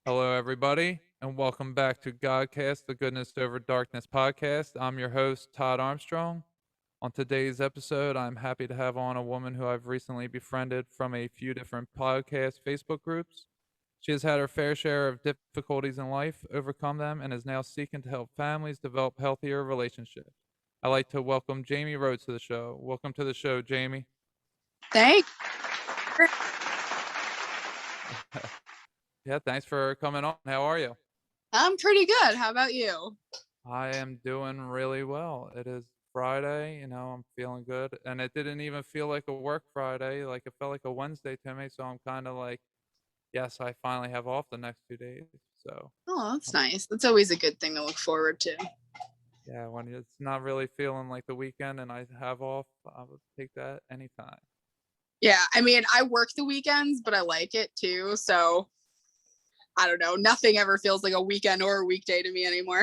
Hello, everybody, and welcome back to Godcast, the Goodness Over Darkness podcast. I'm your host, Todd Armstrong. On today's episode, I'm happy to have on a woman who I've recently befriended from a few different podcast Facebook groups. She has had her fair share of difficulties in life, overcome them, and is now seeking to help families develop healthier relationships. I'd like to welcome Jayme Rhodes to the show. Welcome to the show, Jayme. Thanks. Yeah, thanks for coming on. How are you? I'm pretty good. How about you? I am doing really well. It is Friday, I'm feeling good. And it didn't even feel like a work Friday. Like it felt like a Wednesday to me. So I'm kind of like, yes, I finally have off the next 2 days. So, Oh, that's um, nice. That's always a good thing to look forward to. yeah, when it's not really feeling like the weekend and I have off, I would take that anytime. Yeah, I mean, I work the weekends, but I like it too. So I don't know. Nothing ever feels like a weekend or a weekday to me anymore.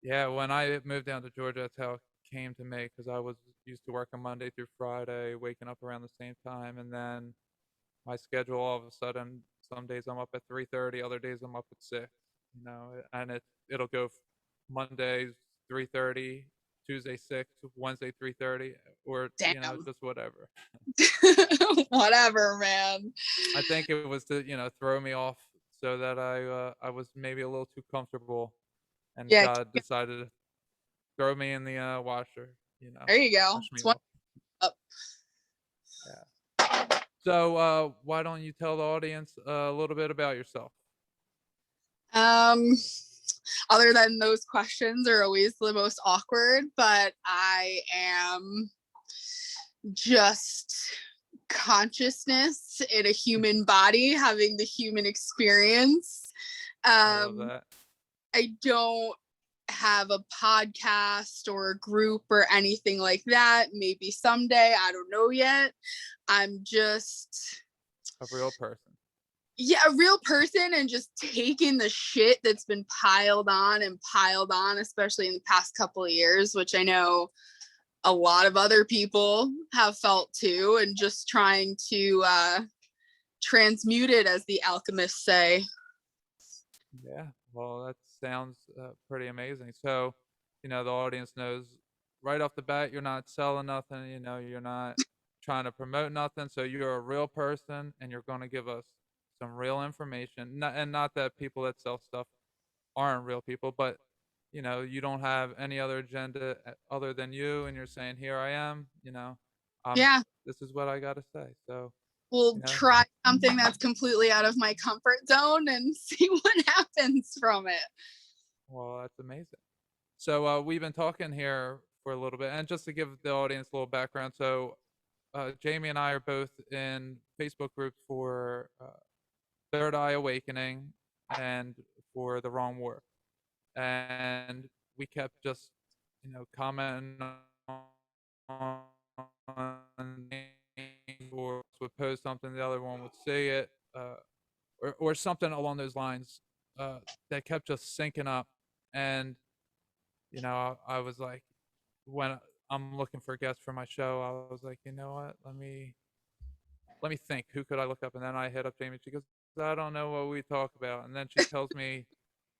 Yeah, when I moved down to Georgia, that's how it came to me because I was used to working Monday through Friday, waking up around the same time. And then my schedule all of a sudden, some days I'm up at 3:30, other days I'm up at 6, and it'll go Mondays 3:30, Tuesday 6, Wednesday 3:30, or Damn. just whatever. Whatever, man. I think it was to throw me off so that I was maybe a little too comfortable, and Yeah, God decided to throw me in the washer, there you go. wash me It's one off. up. Yeah. So why don't you tell the audience a little bit about yourself? Um, Other than those questions are always the most awkward, but I am just consciousness in a human body having the human experience. I love um that. I don't have a podcast or a group or anything like that. Maybe someday, I don't know yet. I'm just, A real person. yeah, a real person, and just taking the shit that's been piled on, especially in the past couple of years, which I know a lot of other people have felt too, and just trying to transmute it, as the alchemists say. Yeah, well, that sounds pretty amazing. So, the audience knows right off the bat you're not selling nothing, you're not trying to promote nothing. So you're a real person and you're going to give us some real information. Not that people that sell stuff aren't real people, but you don't have any other agenda other than you, and you're saying, "Here I am," Yeah, this is what I got to say. So, we'll you know, try something that's completely out of my comfort zone and see what happens from it. well, that's amazing. So we've been talking here for a little bit, and just to give the audience a little background, so Jayme and I are both in Facebook groups for Third Eye Awakening and for the Wrong Work, and we kept just commenting on or would post something, the other one would see it, or something along those lines that kept just syncing up, and I was like, when I'm looking for guests for my show, I was like, you know what? Let me think. Who could I look up? And then I hit up Jayme. She goes, I don't know what we talk about. And then she tells me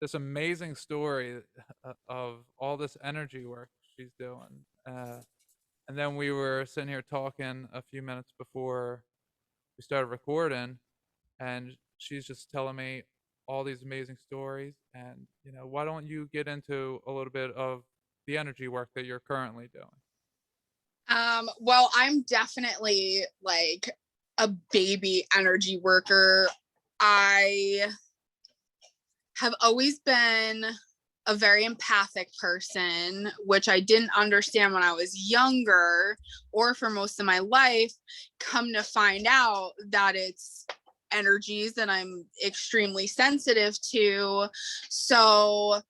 this amazing story of all this energy work she's doing. And then we were sitting here talking a few minutes before we started recording, and she's just telling me all these amazing stories. And why don't you get into a little bit of the energy work that you're currently doing? Well, I'm definitely like a baby energy worker. I have always been a very empathic person, which I didn't understand when I was younger or for most of my life. Come to find out that it's energies that I'm extremely sensitive to. So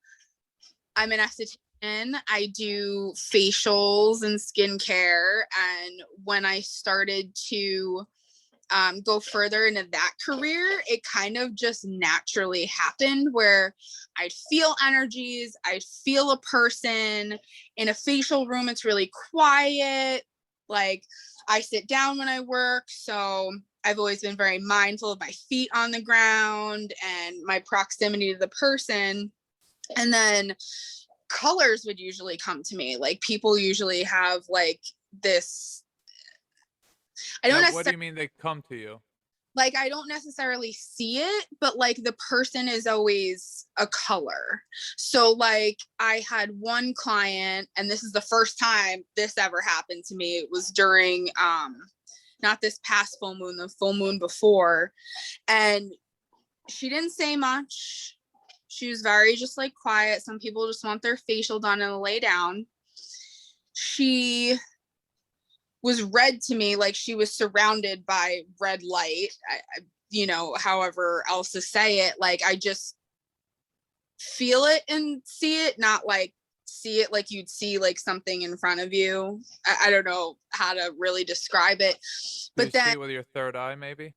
I'm an esthetician. I do facials and skincare. And when I started to go further into that career, it kind of just naturally happened where I'd feel energies, I'd feel a person. In a facial room, it's really quiet. Like, I sit down when I work, so I've always been very mindful of my feet on the ground and my proximity to the person. And then colors would usually come to me. Like people usually have like this, I don't Now, what do necessarily, you mean they come to you? like I don't necessarily see it, but like the person is always a color. So like I had one client, and this is the first time this ever happened to me. It was during not this past full moon, the full moon before. And she didn't say much. She was very just like quiet. Some people just want their facial done and lay down. She was red to me, like she was surrounded by red light. You know, however else to say it, like I just feel it and see it, not like see it like you'd see like something in front of you. I don't know how to really describe it, Do but you see then it with your third eye, maybe?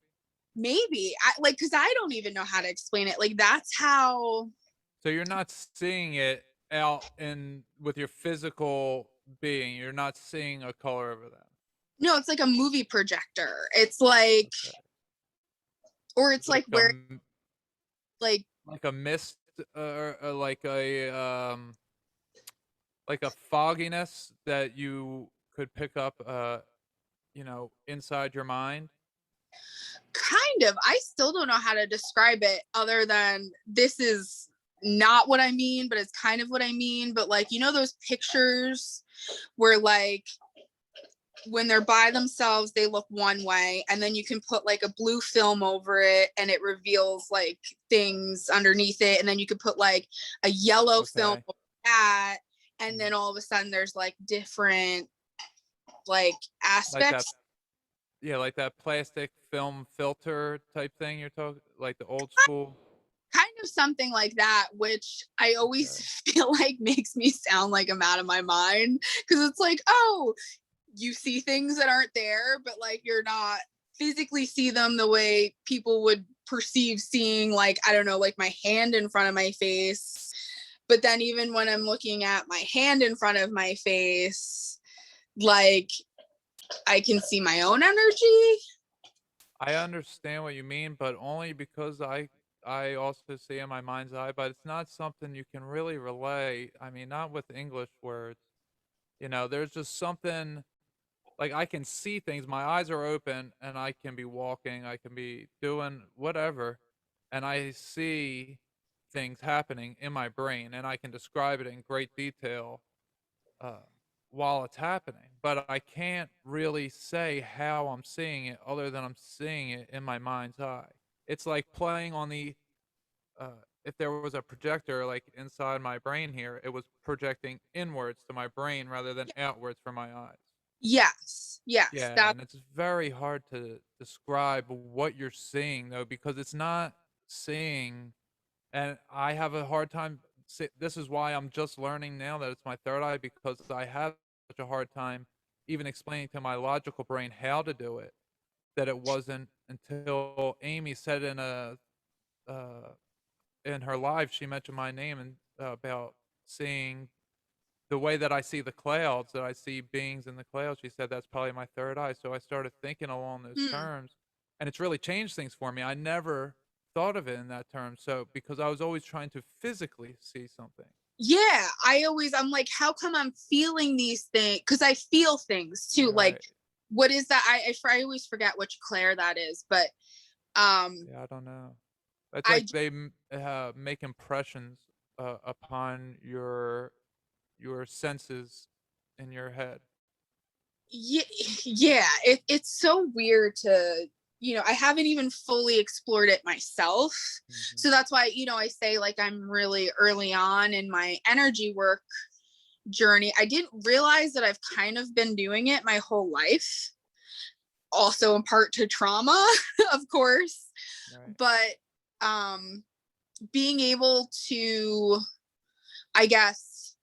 maybe I like, because I don't even know how to explain it. Like that's how. So you're not seeing it out in with your physical being. You're not seeing a color over them. No, it's like a movie projector. It's like, Okay. or it's It's like like where like a mist, or like a fogginess that you could pick up, inside your mind. kind of, I still don't know how to describe it other than this is not what I mean, but it's kind of what I mean. But like, you know, those pictures where like when they're by themselves, they look one way, and then you can put like a blue film over it and it reveals like things underneath it. And then you could put like a yellow film Okay. over that. And then all of a sudden there's like different like Like that, aspects. yeah, like that plastic film filter type thing you're talking, like the old school. Kind of something like that, which I always Okay. feel like makes me sound like I'm out of my mind, because it's like, oh, you see things that aren't there, but like you're not physically see them the way people would perceive seeing, like, I don't know, like my hand in front of my face. But then even when I'm looking at my hand in front of my face, like I can see my own energy. I understand what you mean, but only because I also see in my mind's eye, but it's not something you can really relay. I mean, not with English words. There's just something like I can see things. My eyes are open and I can be walking, I can be doing whatever, and I see things happening in my brain and I can describe it in great detail, uh, while it's happening. But I can't really say how I'm seeing it other than I'm seeing it in my mind's eye. It's like playing on if there was a projector like inside my brain here, it was projecting inwards to my brain rather than outwards for my eyes. Yes, Yeah, that. and it's very hard to describe what you're seeing though because it's not seeing, and I have a hard time. This is why I'm just learning now that it's my third eye because I have such a hard time even explaining to my logical brain how to do it. That it wasn't until Amy said uh, in her live, she mentioned my name and about seeing the way that I see the clouds, that I see beings in the clouds. She said that's probably my third eye. So I started thinking along those Hmm. terms, and it's really changed things for me. I never thought of it in that term. So because I was always trying to physically see something. Yeah, I'm like, how come I'm feeling these things? Because I feel things too. Like, Right. what is that? I always forget which Claire that is, but Yeah, I don't know. It's I like they make impressions upon your senses in your head. yeah, yeah. It's so weird to, I haven't even fully explored it myself. Hmm. So that's why, I say like I'm really early on in my energy work journey. I didn't realize that I've kind of been doing it my whole life. Also in part to trauma, of course. Right. But being able to, I guess,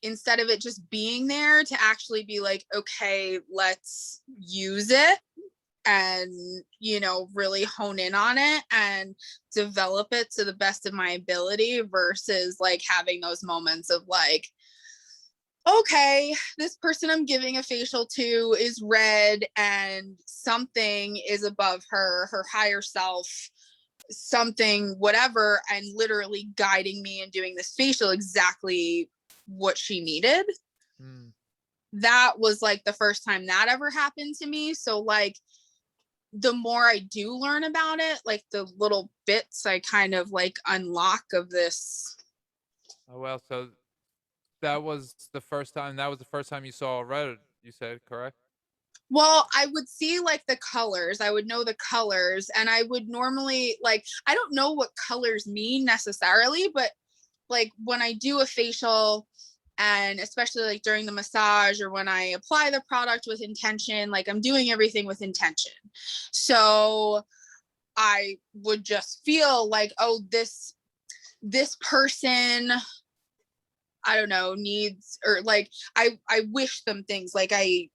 instead of it just being there, to actually be like, okay, let's use it and, really hone in on it and develop it to the best of my ability versus like having those moments of like, okay, this person I'm giving a facial to is red and something is above her higher self, something, whatever, and literally guiding me and doing this facial exactly what she needed. Mm. That was like the first time that ever happened to me. So, like, the more I do learn about it, like the little bits I kind of like unlock of this. Oh well, so that was the first time you saw red, you said, correct? Well, I would see like the colors. I would know the colors, and I would normally like, I don't know what colors mean necessarily, but like when I do a facial, and especially like during the massage or when I apply the product with intention, like I'm doing everything with intention. So I would just feel like, oh, this person, I don't know, needs, or like I wish them things, like I,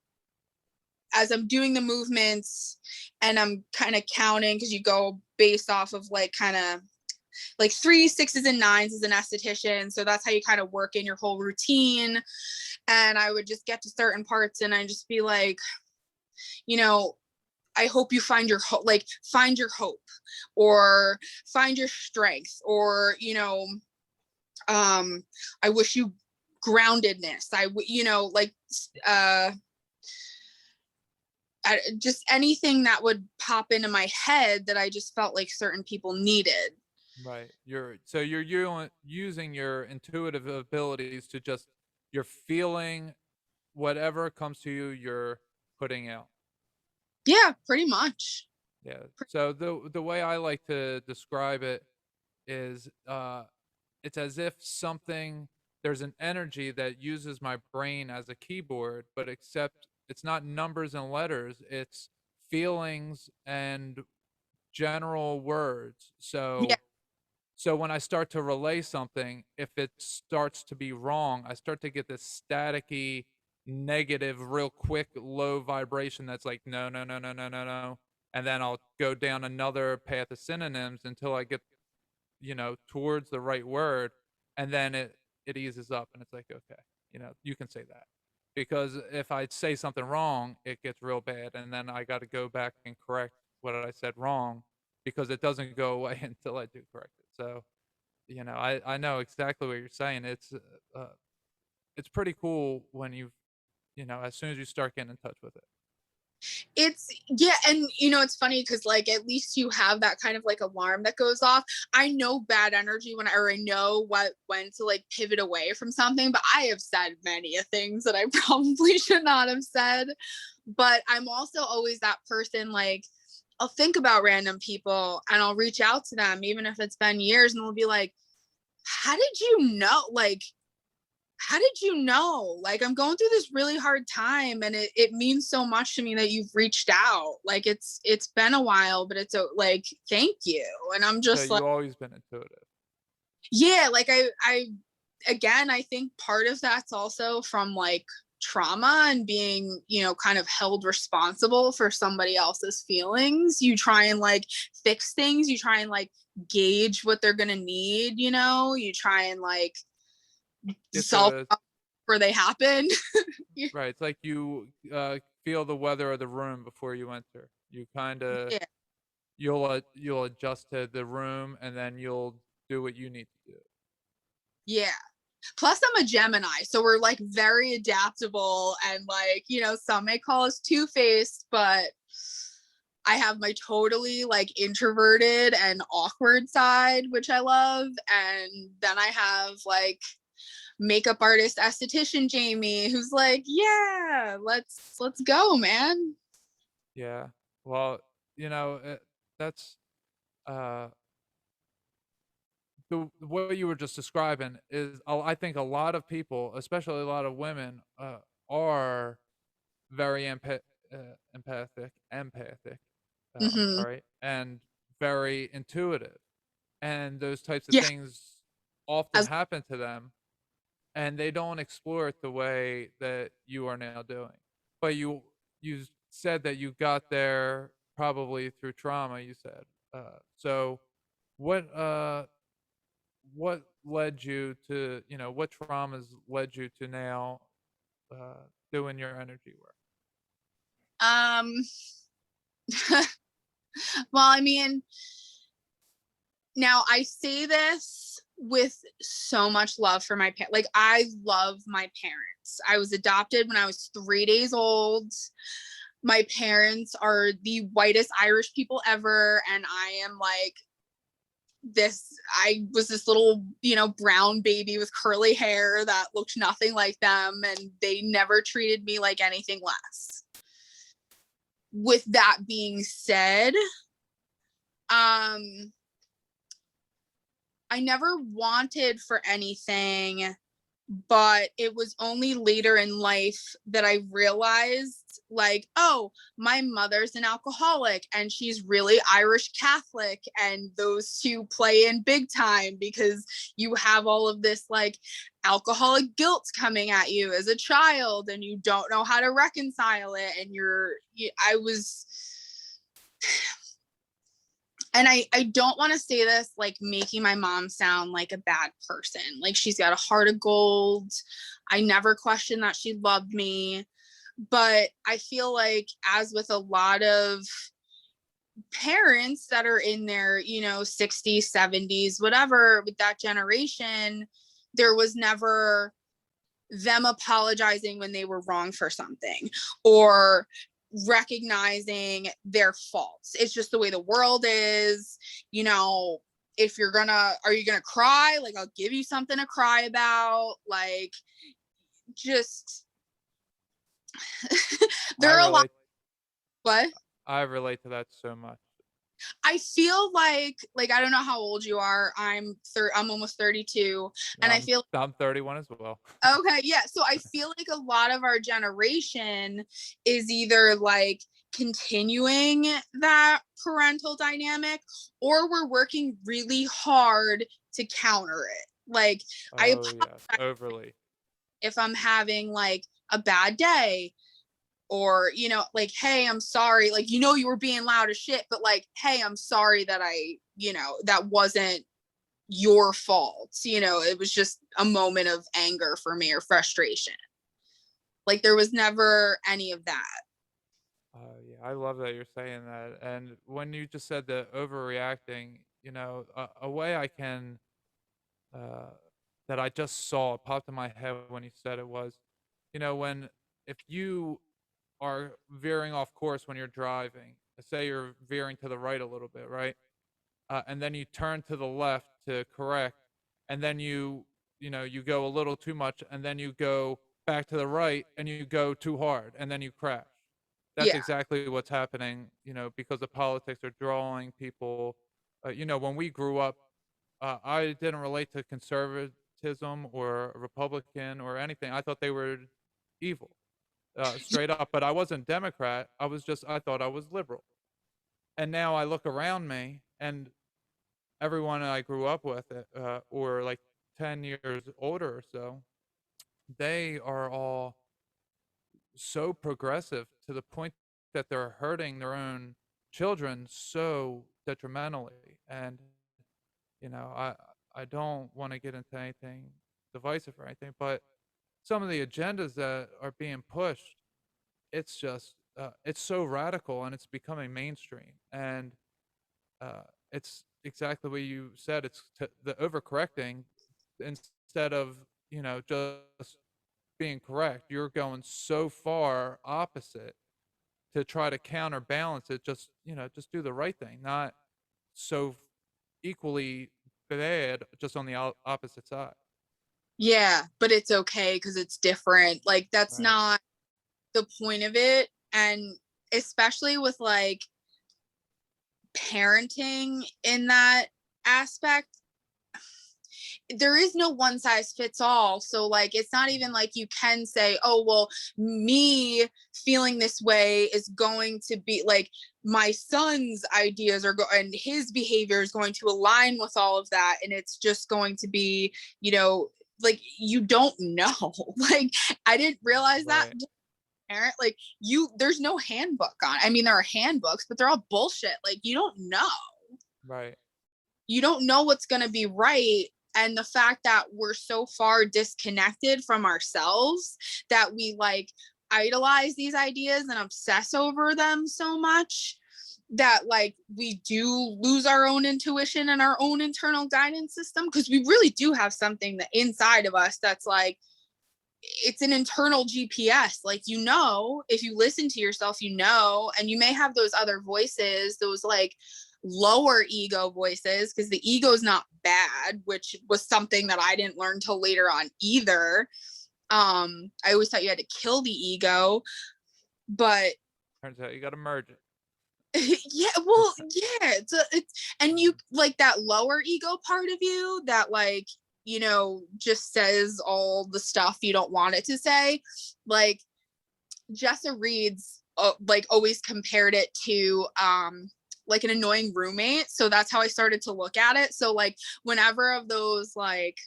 as I'm doing the movements and I'm kind of counting, because you go based off of like kind of like 3, 6s, and 9s as an esthetician. So that's how you kind of work in your whole routine. And I would just get to certain parts and I just be like, you know, I hope you find your hope, like find your hope or find your strength, or, I wish you groundedness. Like, uh, just anything that would pop into my head that I just felt like certain people needed. Right. You're using your intuitive abilities to just you're feeling whatever comes to you, you're putting out. Yeah, pretty much. Yeah. So the way I like to describe it is it's as if something there's an energy that uses my brain as a keyboard, but except it's not numbers and letters, it's feelings and general words. Yeah, So when I start to relay something, if it starts to be wrong, I start to get this staticky, negative, real quick, low vibration that's like, no, no, no, no, no, no, no. And then I'll go down another path of synonyms until I get, towards the right word. And then it eases up and it's like, okay, you can say that. Because if I say something wrong, it gets real bad. And then I got to go back and correct what I said wrong because it doesn't go away until I do correct it. So, I know exactly what you're saying. It's pretty cool when as soon as you start getting in touch with it. it's, yeah, and it's funny because like at least you have that kind of like alarm that goes off. I know bad energy or I know when to like pivot away from something, but I have said many of things that I probably should not have said. But I'm also always that person, like I'll think about random people and I'll reach out to them even if it's been years, and they'll be like, how did you know? Like, how did you know? Like, I'm going through this really hard time and it means so much to me that you've reached out. Like, it's been a while, but it's like, thank you. And I'm So just like, you always been intuitive. yeah, like again, I think part of that's also from like trauma and being, kind of held responsible for somebody else's feelings. You try and like fix things, you try and like gauge what they're gonna need, you try and like Get solve the where they happen. right. It's like you feel the weather of the room before you enter. You kind of Yeah. you'll adjust to the room and then you'll do what you need to do. Yeah. Plus, I'm a Gemini, so we're like very adaptable and like, some may call us two-faced, but I have my totally like introverted and awkward side, which I love. And then I have like makeup artist esthetician Jayme, who's like, yeah, let's go, man. Yeah. Well, that's uh what you were just describing is I think a lot of people, especially a lot of women, are very empathic, I'm Hmm. sorry, and very intuitive, and those types of Yeah. things often As happen to them, and they don't explore it the way that you are now doing. But you said that you got there probably through trauma. You said so. What what led you to what traumas led you to now doing your energy work? Um, well, I mean, now I say this with so much love for my parents. Like, I love my parents. I was adopted when I was 3 days old. My parents are the whitest Irish people ever, and I am like I was this little, brown baby with curly hair that looked nothing like them, and they never treated me like anything less. With that being said, I never wanted for anything, but it was only later in life that I realized, like, oh, my mother's an alcoholic and she's really Irish Catholic, and those two play in big time because you have all of this like alcoholic guilt coming at you as a child and you don't know how to reconcile it, and I was, and I don't want to say this like making my mom sound like a bad person. Like, she's got a heart of gold. I never questioned that she loved me. But I feel like, as with a lot of parents that are in their, 60s, 70s, whatever, with that generation, there was never them apologizing when they were wrong for something or recognizing their faults. It's just the way the world is. If are you gonna cry? Like, I'll give you something to cry about. Like, just there are a lot. What? I relate to that so much. I feel like I don't know how old you are. I'm almost 32, and I feel I'm 31 as well. Okay, yeah. So I feel like a lot of our generation is either like continuing that parental dynamic, or we're working really hard to counter it. Like, I apologize yes, overly. if I'm having like a bad day, or like, hey, I'm sorry, like, you were being loud as shit, but like, hey, I'm sorry that that wasn't your fault. It was just a moment of anger for me, or frustration. Like, there was never any of that. Yeah, I love that you're saying that. And when you just said the overreacting, a way I can uh, that I just saw popped in my head when you said it was, when if you are veering off course when you're driving, say you're veering to the right a little bit, right? And then you turn to the left to correct, and then you go a little too much, and then you go back to the right and you go too hard, and then you crash. That's Yeah. exactly what's happening, because the politics are drawing people. When we grew up, I didn't relate to conservatism or Republican or anything. I thought they were evil, straight up. But I wasn't Democrat. I thought I was liberal. And now I look around me, and everyone I grew up with, or like 10 years older or so, they are all so progressive to the point that they're hurting their own children so detrimentally. And I don't want to get into anything divisive or anything, but some of the agendas that are being pushed, it's just it's so radical, and it's becoming mainstream. And uh, it's exactly what you said. It's the overcorrecting, instead of just being correct. You're going so far opposite to try to counterbalance it. Just do the right thing, not so equally bad, just on the opposite side. Yeah, but it's okay because it's different. Like, that's Right. not the point of it. And especially with like parenting in that aspect, there is no one size fits all. So like, it's not even like you can say, oh, well, me feeling this way is going to be like, my son's ideas and his behavior is going to align with all of that, and it's just going to be, like, you don't know. Like, I didn't realize that Right. parent, like, there's no handbook on. I mean, there are handbooks, but they're all bullshit. Like, you don't know Right. what's going to be right. And the fact that we're so far disconnected from ourselves that we like idolize these ideas and obsess over them so much that like we do lose our own intuition and our own internal guidance system, because we really do have something that inside of us that's like, it's an internal GPS. Like, you know, if you listen to yourself, you know, and you may have those other voices, those like lower ego voices, because the ego is not bad, which was something that I didn't learn till later on either. I always thought you had to kill the ego, but turns out you got to merge it. yeah, well, yeah, it's and you like that lower ego part of you that like, you know, just says all the stuff you don't want it to say. Like Jessa Reed's like always compared it to like an annoying roommate. So that's how I started to look at it. So like whenever of those like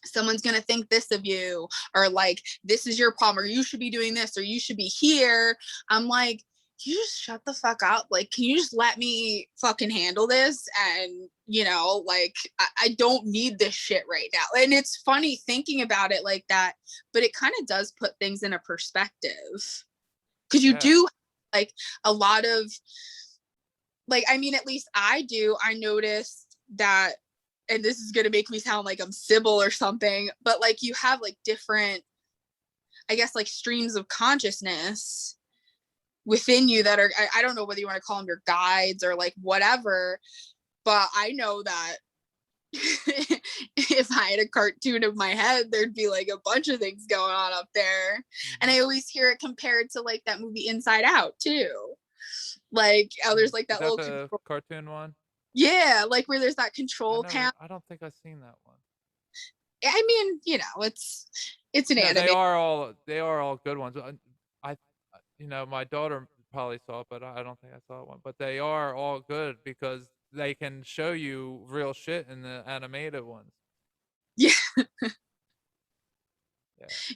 someone's going to think this of you, or like this is your problem, or you should be doing this, or you should be here, I'm like, you just shut the fuck up. Like, can you just let me fucking handle this? And, you know, like, I don't need this shit right now. And it's funny thinking about it like that, but it kind of does put things in a perspective. Because you do like a lot of, like, I mean, at least I do. I noticed that, and this is going to make me sound like I'm Sybil or something, but like you have like different, I guess, like streams of consciousness within you that are, I don't know whether you want to call them your guides or like whatever, but I know that if I had a cartoon of my head, there'd be like a bunch of things going on up there. And I always hear it compared to like that movie Inside Out too. Like, oh, there's like that little the cartoon one. Yeah, like where there's that control panel. I don't think I've seen that one. I mean, you know, it's an anime. They are all good ones. I you know, my daughter probably saw it, but I don't think I saw one. But they are all good because they can show you real shit in the animated ones. Yeah.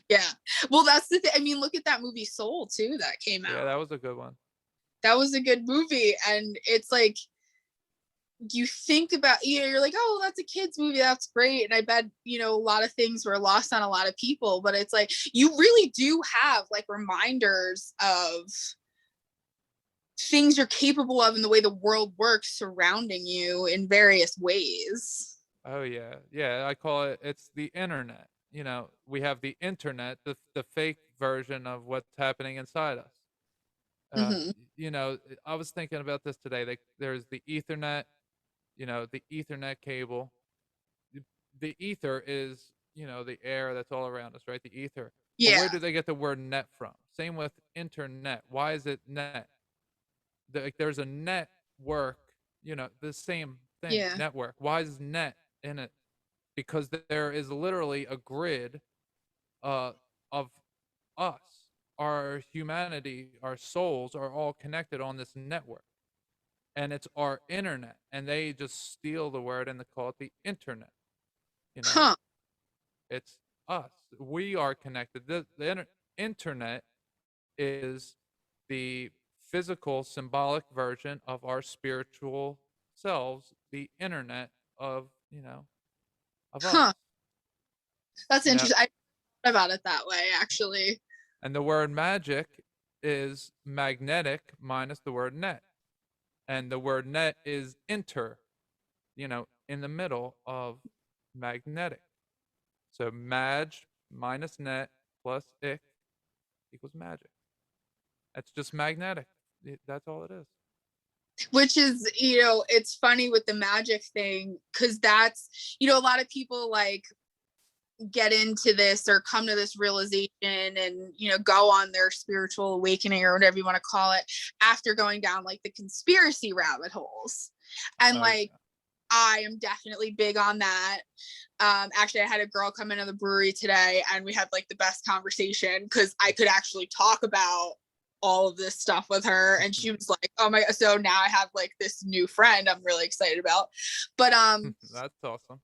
Yeah. Well, that's the thing. I mean, look at that movie Soul too that came out. Yeah, that was a good one. That was a good movie, and it's like you think about, you know, you're like, oh, that's a kid's movie, that's great, and I bet, you know, a lot of things were lost on a lot of people, but it's like you really do have like reminders of things you're capable of in the way the world works surrounding you in various ways. Oh yeah, I call it's the internet. You know, we have the internet, the fake version of what's happening inside us. You know, I was thinking about this today. There's the Ethernet, you know, the Ethernet cable. The ether is, you know, the air that's all around us, right? The ether. Yeah. But where do they get the word net from? Same with internet. Why is it net? There's a network, you know, the same thing. Yeah. Network. Why is net in it? Because there is literally a grid of us. Our humanity, our souls are all connected on this network. And it's our internet. And they just steal the word and they call it the internet. You know? It's us. We are connected. The internet is the physical, symbolic version of our spiritual selves, the internet of, you know, of us. That's interesting. I thought about it that way, actually. And the word magic is magnetic minus the word net. And the word net is inter, you know, in the middle of magnetic. So mag minus net plus ick equals magic. That's just magnetic. That's all it is. Which is, you know, it's funny with the magic thing, because that's, you know, a lot of people like get into this or come to this realization and, you know, go on their spiritual awakening or whatever you want to call it after going down like the conspiracy rabbit holes. And I am definitely big on that. Actually, I had a girl come into the brewery today and we had like the best conversation because I could actually talk about all of this stuff with her, and she was like, oh my, so now I have like this new friend I'm really excited about. But that's awesome.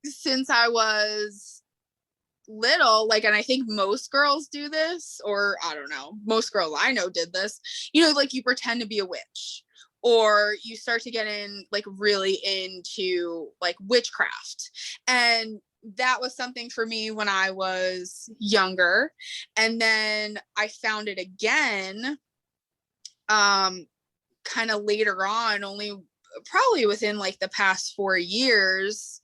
Since I was little, like, and I think most girls do this, or I don't know, most girls I know did this, you know, like you pretend to be a witch, or you start to get in like really into like witchcraft. And that was something for me when I was younger. And then I found it again kind of later on, only probably within like the past 4 years,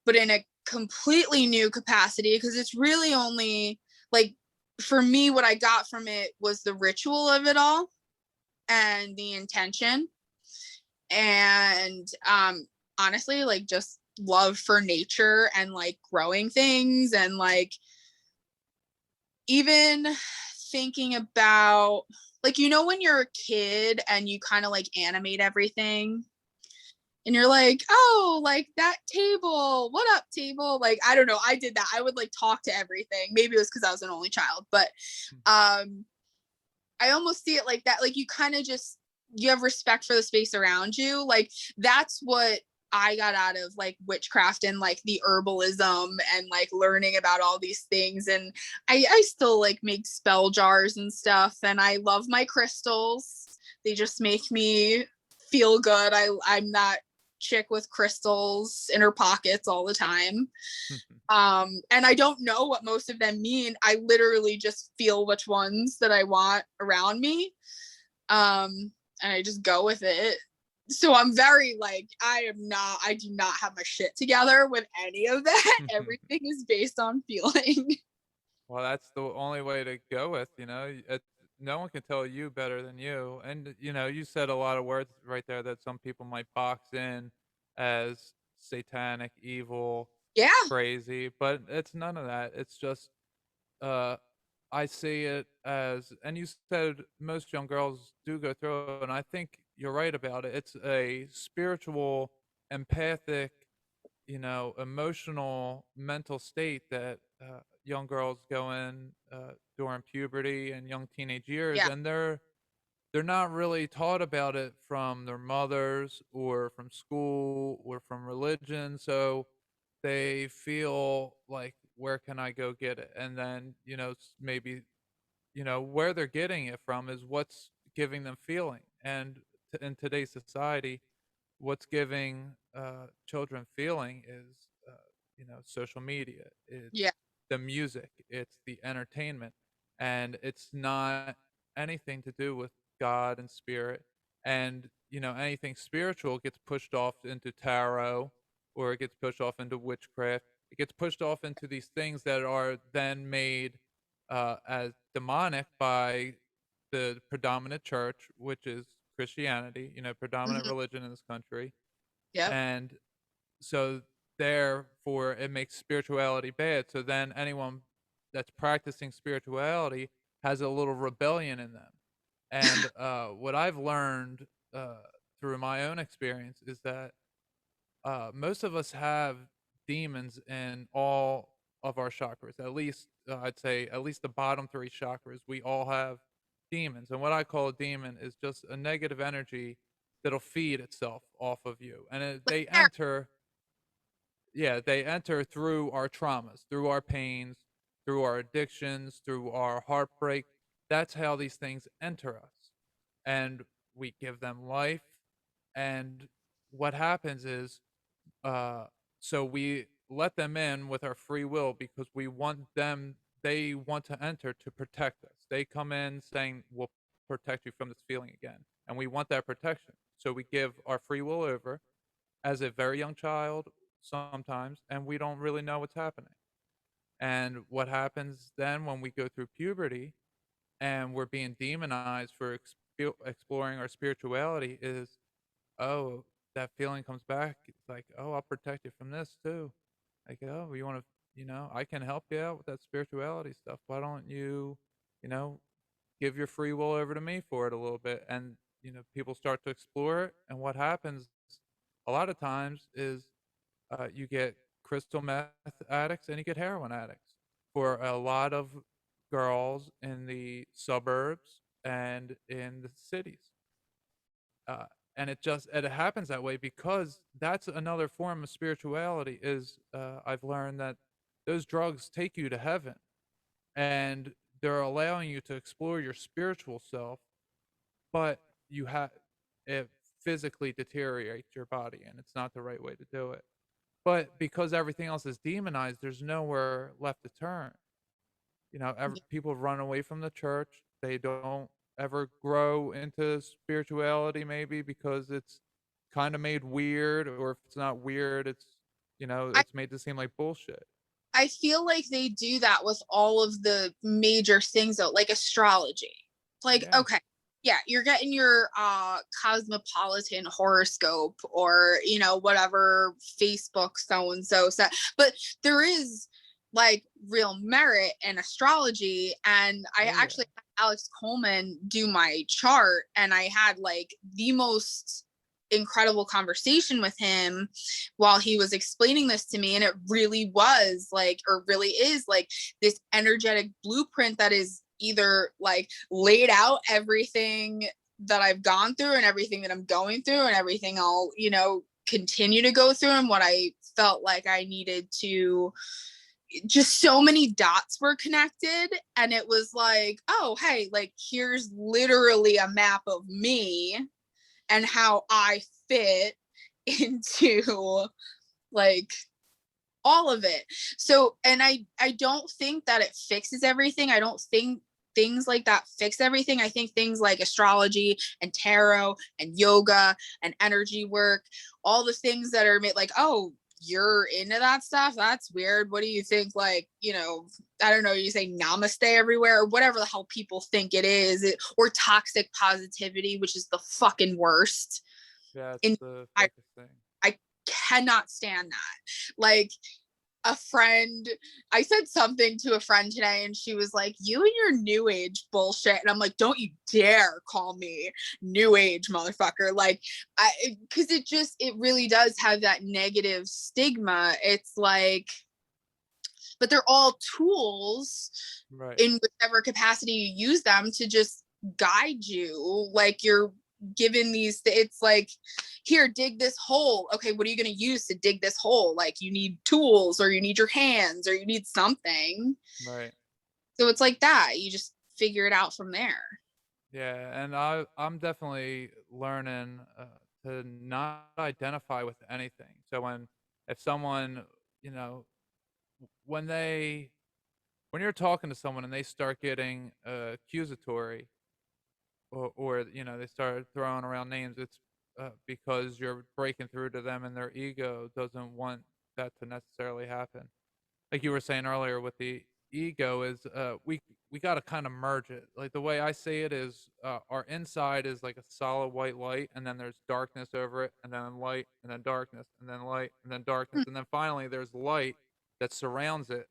but in a completely new capacity, because it's really only like, for me, what I got from it was the ritual of it all and the intention, and honestly, like, just love for nature and like growing things, and like even thinking about, like, when you're a kid and you kind of like animate everything, and you're like, oh, like that table, what up, table? Like, I don't know, I did that. I would like talk to everything. Maybe it was because I was an only child, but um I almost see it like that. Like, you kind of just, you have respect for the space around you. Like, that's what I got out of like witchcraft and like the herbalism and like learning about all these things. And I still like make spell jars and stuff. And I love my crystals. They just make me feel good. I'm that chick with crystals in her pockets all the time. And I don't know what most of them mean. I literally just feel which ones that I want around me. And I just go with it. So I'm very like, I do not have my shit together with any of that. Everything is based on feeling. Well, that's the only way to go with, no one can tell you better than you. And, you said a lot of words right there that some people might box in as satanic, evil, Yeah. crazy, but it's none of that. It's just, uh, I see it as, and you said most young girls do go through it, and I think you're right about it. It's a spiritual, empathic, emotional, mental state that young girls go in during puberty and young teenage years, Yeah. and they're not really taught about it from their mothers or from school or from religion, so they feel like, where can I go get it? And then maybe where they're getting it from is what's giving them feeling. And in today's society, what's giving children feeling is social media, Yeah. it's the music, it's the entertainment, and it's not anything to do with God and spirit. And anything spiritual gets pushed off into tarot, or it gets pushed off into witchcraft. It gets pushed off into these things that are then made as demonic by the predominant church, which is Christianity, predominant Hmm. religion in this country. Yep. And so therefore it makes spirituality bad. So then anyone that's practicing spirituality has a little rebellion in them. And what I've learned through my own experience is that most of us have demons in all of our chakras. At least I'd say at least the bottom three chakras. We all have demons, and what I call a demon is just a negative energy that'll feed itself off of you, and Like, they enter. Yeah, they enter through our traumas, through our pains, through our addictions, through our heartbreak. That's how these things enter us, and we give them life. And what happens is uh, so we let them in with our free will because we want them, they want to enter to protect us. They come in saying, we'll protect you from this feeling again. And we want that protection. So we give our free will over as a very young child sometimes, and we don't really know what's happening. And what happens then when we go through puberty and we're being demonized for exploring our spirituality is, oh, that feeling comes back. It's like, oh, I'll protect you from this too. Like, oh, you want to, I can help you out with that spirituality stuff. Why don't you, you know, give your free will over to me for it a little bit? And, people start to explore it. And what happens a lot of times is you get crystal meth addicts and you get heroin addicts. For a lot of girls in the suburbs and in the cities, uh, and it happens that way because that's another form of spirituality. Is I've learned that those drugs take you to heaven, and they're allowing you to explore your spiritual self, but you have, if physically deteriorate your body, and it's not the right way to do it. But because everything else is demonized, there's nowhere left to turn. People run away from the church. They don't ever grow into spirituality, maybe because it's kind of made weird, or if it's not weird, I, it's made to seem like bullshit. I feel like they do that with all of the major things though, like astrology. Like, Yeah. okay, yeah, you're getting your cosmopolitan horoscope or, whatever Facebook so and so said. But there is like real merit in astrology. And I Oh yeah. actually had Alex Coleman do my chart, and I had like the most incredible conversation with him while he was explaining this to me. And it really was like, or really is like, this energetic blueprint that is either like laid out everything that I've gone through and everything that I'm going through and everything I'll, continue to go through, and what I felt like I needed to, just so many dots were connected. And it was like, oh, hey, like here's literally a map of me and how I fit into like all of it. So, and I don't think that it fixes everything. I don't think things like that fix everything. I think things like astrology and tarot and yoga and energy work, all the things that are made like, oh, you're into that stuff, that's weird, what do you think, like, I don't know, you say namaste everywhere or whatever the hell people think it is, or toxic positivity, which is the fucking worst. Yeah, it's And the I fakest thing. I cannot stand that. Like a friend, I said something to a friend today and she was like, you and your new age bullshit. And I'm like, don't you dare call me new age, motherfucker. Like, because it really does have that negative stigma. It's like, but they're all tools Right. in whichever capacity you use them to just guide you. Like you're given these, it's like, here, dig this hole. Okay, what are you going to use to dig this hole? Like you need tools, or you need your hands, or you need something. Right. So it's like that, you just figure it out from there. Yeah, and I'm definitely learning to not identify with anything. So if someone, you know, when they when you're talking to someone and they start getting accusatory, or they start throwing around names, it's because you're breaking through to them, and their ego doesn't want that to necessarily happen. Like you were saying earlier with the ego, is we got to kind of merge it. Like the way I see it is, our inside is like a solid white light, and then there's darkness over it, and then light, and then darkness, and then light, and then darkness, and then finally there's light that surrounds it.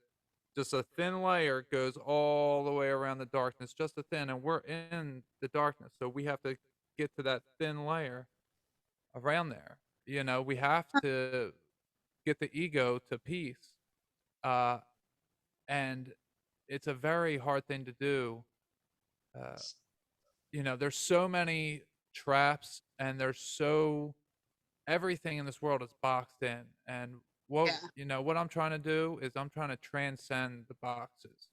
Just a thin layer goes all the way around the darkness, just a thin, and we're in the darkness, so we have to get to that thin layer around there. We have to get the ego to peace. uh and it's a very hard thing to do. uh there's so many traps, and there's so everything in this world is boxed in, and Yeah. what I'm trying to do is I'm trying to transcend the boxes.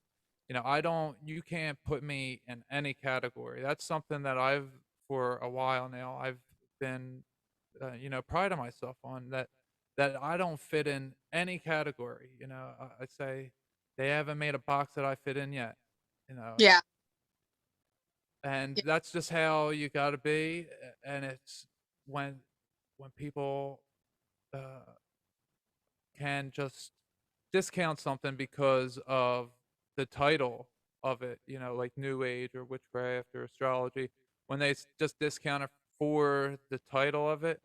I don't you can't put me in any category. That's something that I've for a while now I've been priding myself on, that I don't fit in any category. I say they haven't made a box that I fit in yet. you know Yeah. and that's just how you got to be. And it's when people uh can just discount something because of the title of it, like New Age or witchcraft or astrology. When they just discount it for the title of it,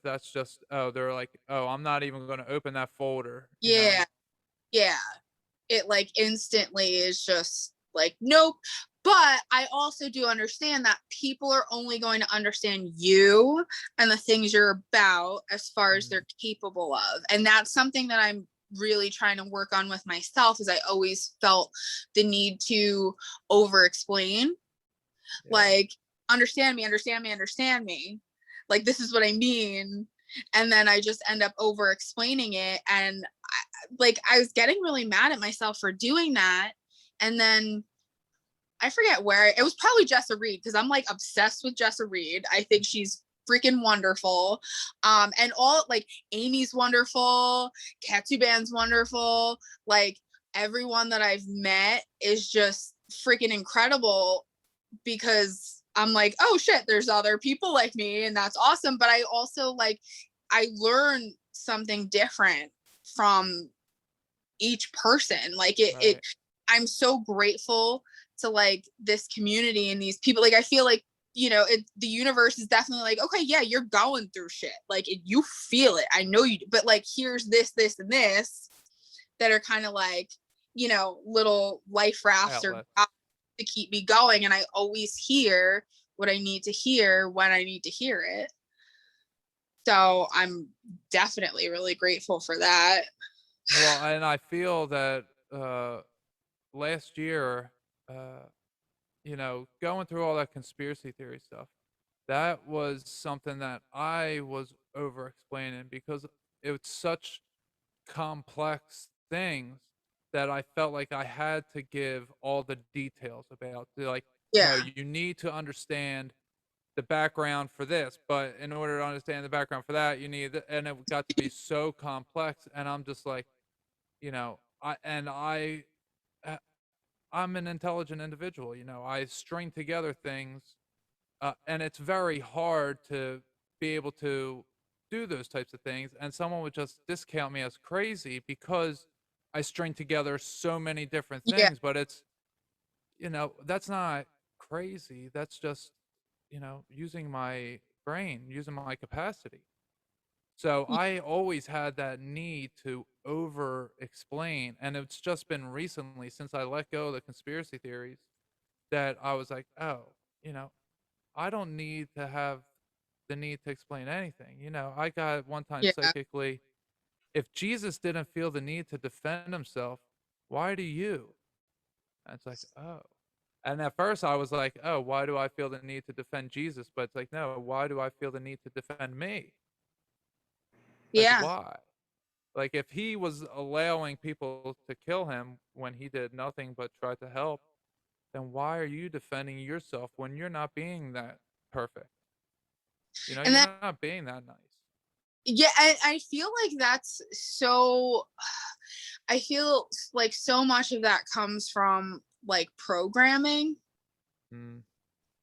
that's just, oh, they're like, oh, I'm not even going to open that folder. Yeah. Yeah. It like instantly is just like, nope. But I also do understand that people are only going to understand you and the things you're about as far as Mhm. they're capable of. And that's something that I'm really trying to work on with myself, is I always felt the need to over explain, Yeah. like, understand me, understand me, understand me, like this is what I mean. And then I just end up over explaining it, and I was getting really mad at myself for doing that. And then I forget where it was, probably Jessa Reed, because I'm like obsessed with Jessa Reed. I think she's freaking wonderful. And all like Amy's wonderful, Katsuban's wonderful. Like everyone that I've met is just freaking incredible, because I'm like, oh shit, there's other people like me, and that's awesome. But I also like, I learn something different from each person. Like it Right. I'm so grateful to like this community and these people. Like I feel like, you know, the universe is definitely like, okay, yeah, you're going through shit. Like you feel it. I know you do. But like, here's this, and this that are kind of like, you know, little life rafts or Outlet. to keep me going. And I always hear what I need to hear when I need to hear it. So I'm definitely really grateful for that. Well, and I feel that last year, uh, you know, going through all that conspiracy theory stuff, that was something that I was over explaining because it's such complex things that I felt like I had to give all the details about. Like, no, Yeah. you need to understand the background for this, but in order to understand the background for that, you need, and it got to be so complex. And I'm just like, you know, uh, I'm an intelligent individual. You know, I string together things, and it's very hard to be able to do those types of things. And someone would just discount me as crazy because I string together so many different Yeah. things. But it's, you know, that's not crazy. That's just, you know, using my brain, using my capacity. So I always had that need to over explain. And it's just been recently since I let go of the conspiracy theories that I was like, oh, you know, I don't need to have the need to explain anything. You know, I got one time Yeah. psychically, if Jesus didn't feel the need to defend himself, why do you? And it's like, oh. And at first I was like, oh, why do I feel the need to defend Jesus? But it's like, no, why do I feel the need to defend me? Like, Yeah. why? Like, if he was allowing people to kill him when he did nothing but try to help, then why are you defending yourself when you're not being that perfect? You know, And you're then, not being that nice. yeah, I feel like that's so, I feel like so much of that comes from like programming, Mm,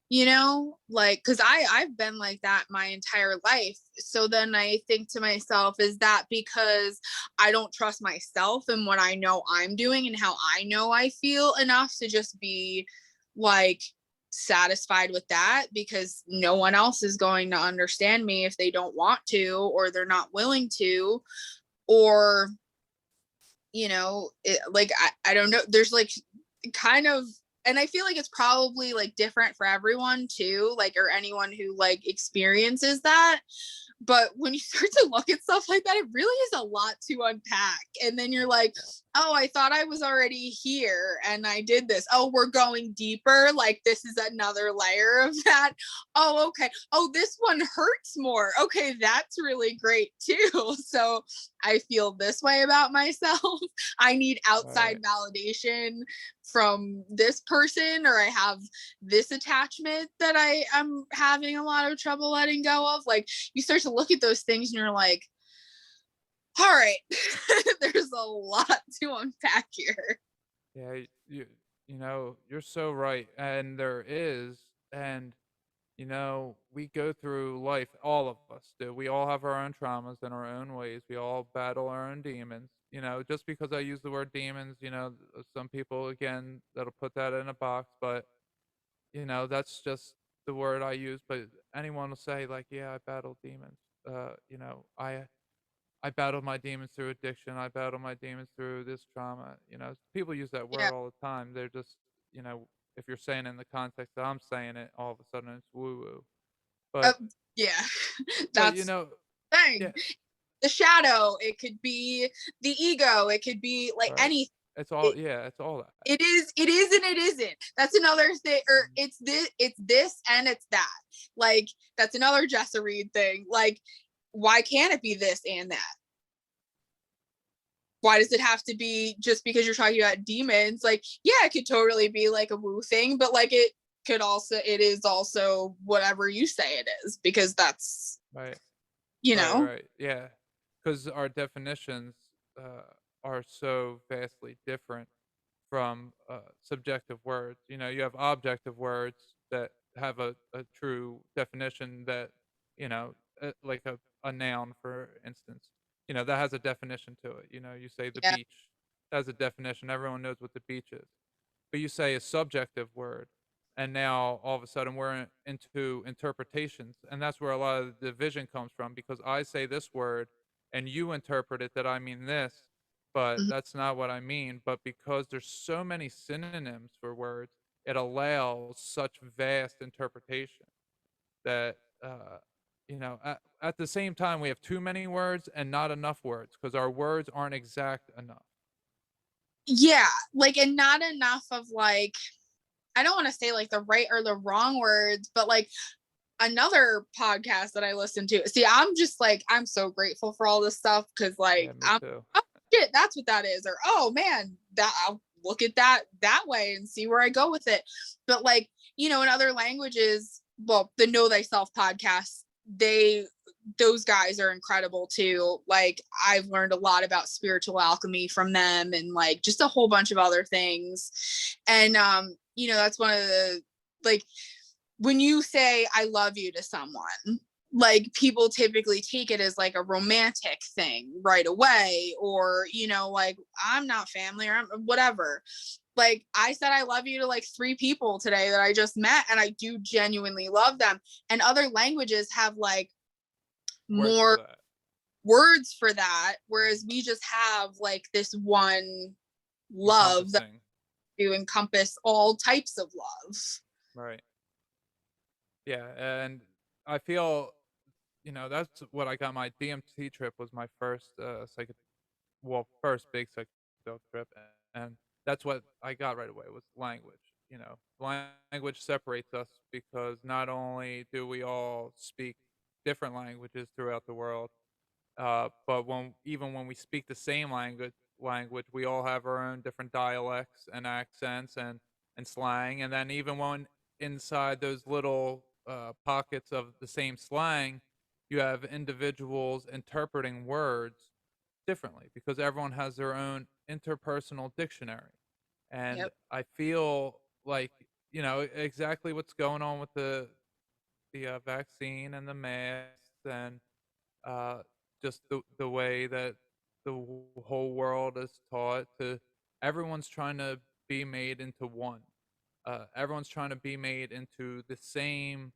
you know, like, because I've been like that my entire life. So then I think to myself, is that because I don't trust myself and what I know I'm doing and how I know I feel enough to just be like satisfied with that, because no one else is going to understand me if they don't want to, or they're not willing to, or you know, like I don't know, there's like kind of, and I feel like it's probably like different for everyone too, like, or anyone who like experiences that. But when you start to look at stuff like that, it really is a lot to unpack. And then you're like, oh, I thought I was already here and I did this. Oh, we're going deeper. Like, this is another layer of that. Oh, okay. Oh, this one hurts more. Okay, that's really great too. So I feel this way about myself. I need outside right. validation from this person, or I have this attachment that I am having a lot of trouble letting go of. Like, you start to look at those things and you're like, all right, there's a lot to unpack here. Yeah, you know, you're so right. And there is, and you know, we go through life, all of us do. We all have our own traumas in our own ways. We all battle our own demons. You know, just because I use the word demons, you know, some people again that'll put that in a box, but you know, that's just the word I use. But anyone will say like, yeah, I battle demons. You know, I battled my demons through addiction. I battled my demons through this trauma. You know, people use that Yeah. word all the time. They're just, you know, if you're saying it in the context that I'm saying it, all of a sudden it's woo woo. Uh, But yeah. you That's know, the thing. yeah, The shadow, it could be the ego, it could be like right. anything. It's all It, yeah, it's all that. it is and it isn't. That's another thing. Or it's this and it's that. Like, that's another Jessa Reed thing. Like, why can't it be this and that? Why does it have to be just because you're talking about demons? Like, yeah, it could totally be like a woo thing, but like it is also whatever you say it is, because that's, Right. you Right, know. right. Yeah. Because our definitions are so vastly different from subjective words. You know, you have objective words that have a true definition that, like a noun, for instance, that has a definition to it. You say the Yeah. beach, that has a definition. Everyone knows what the beach is. But you say a subjective word, and now all of a sudden we're into interpretations. And that's where a lot of the division comes from, because I say this word and you interpret it that I mean this, but Mhm. that's not what I mean. But because there's so many synonyms for words, it allows such vast interpretation that, at the same time, we have too many words and not enough words because our words aren't exact enough. Yeah, like, and not enough of, like, I don't want to say like the right or the wrong words, but like another podcast that I listen to. See, I'm just like, I'm so grateful for all this stuff, because Yeah, like me I'm, too. oh shit, that's what that is, or oh man, that I'll look at that way and see where I go with it. But like, in other languages, well, the Know Thyself podcast, those guys are incredible too. Like, I've learned a lot about spiritual alchemy from them, and like just a whole bunch of other things. And that's one of the, like, when you say I love you to someone, like, people typically take it as like a romantic thing right away, or like, I'm not family, or whatever. Like, I said I love you to like 3 people today that I just met, and I do genuinely love them. And other languages have like Words for more that. words for that, whereas we just have like this one love that Encompassing. to encompass all types of love. Right. Yeah, and I feel, that's what I got. My DMT trip was my first first big psychedelic trip, and that's what I got right away was language. Language separates us because not only do we all speak different languages throughout the world, but when we speak the same language, we all have our own different dialects and accents and slang. And then even when inside those little pockets of the same slang, you have individuals interpreting words differently because everyone has their own interpersonal dictionary. And Yep. I feel like, exactly what's going on with the vaccine and the masks, and uh, just the way that the whole world is taught to, everyone's trying to be made into one. Everyone's trying to be made into the same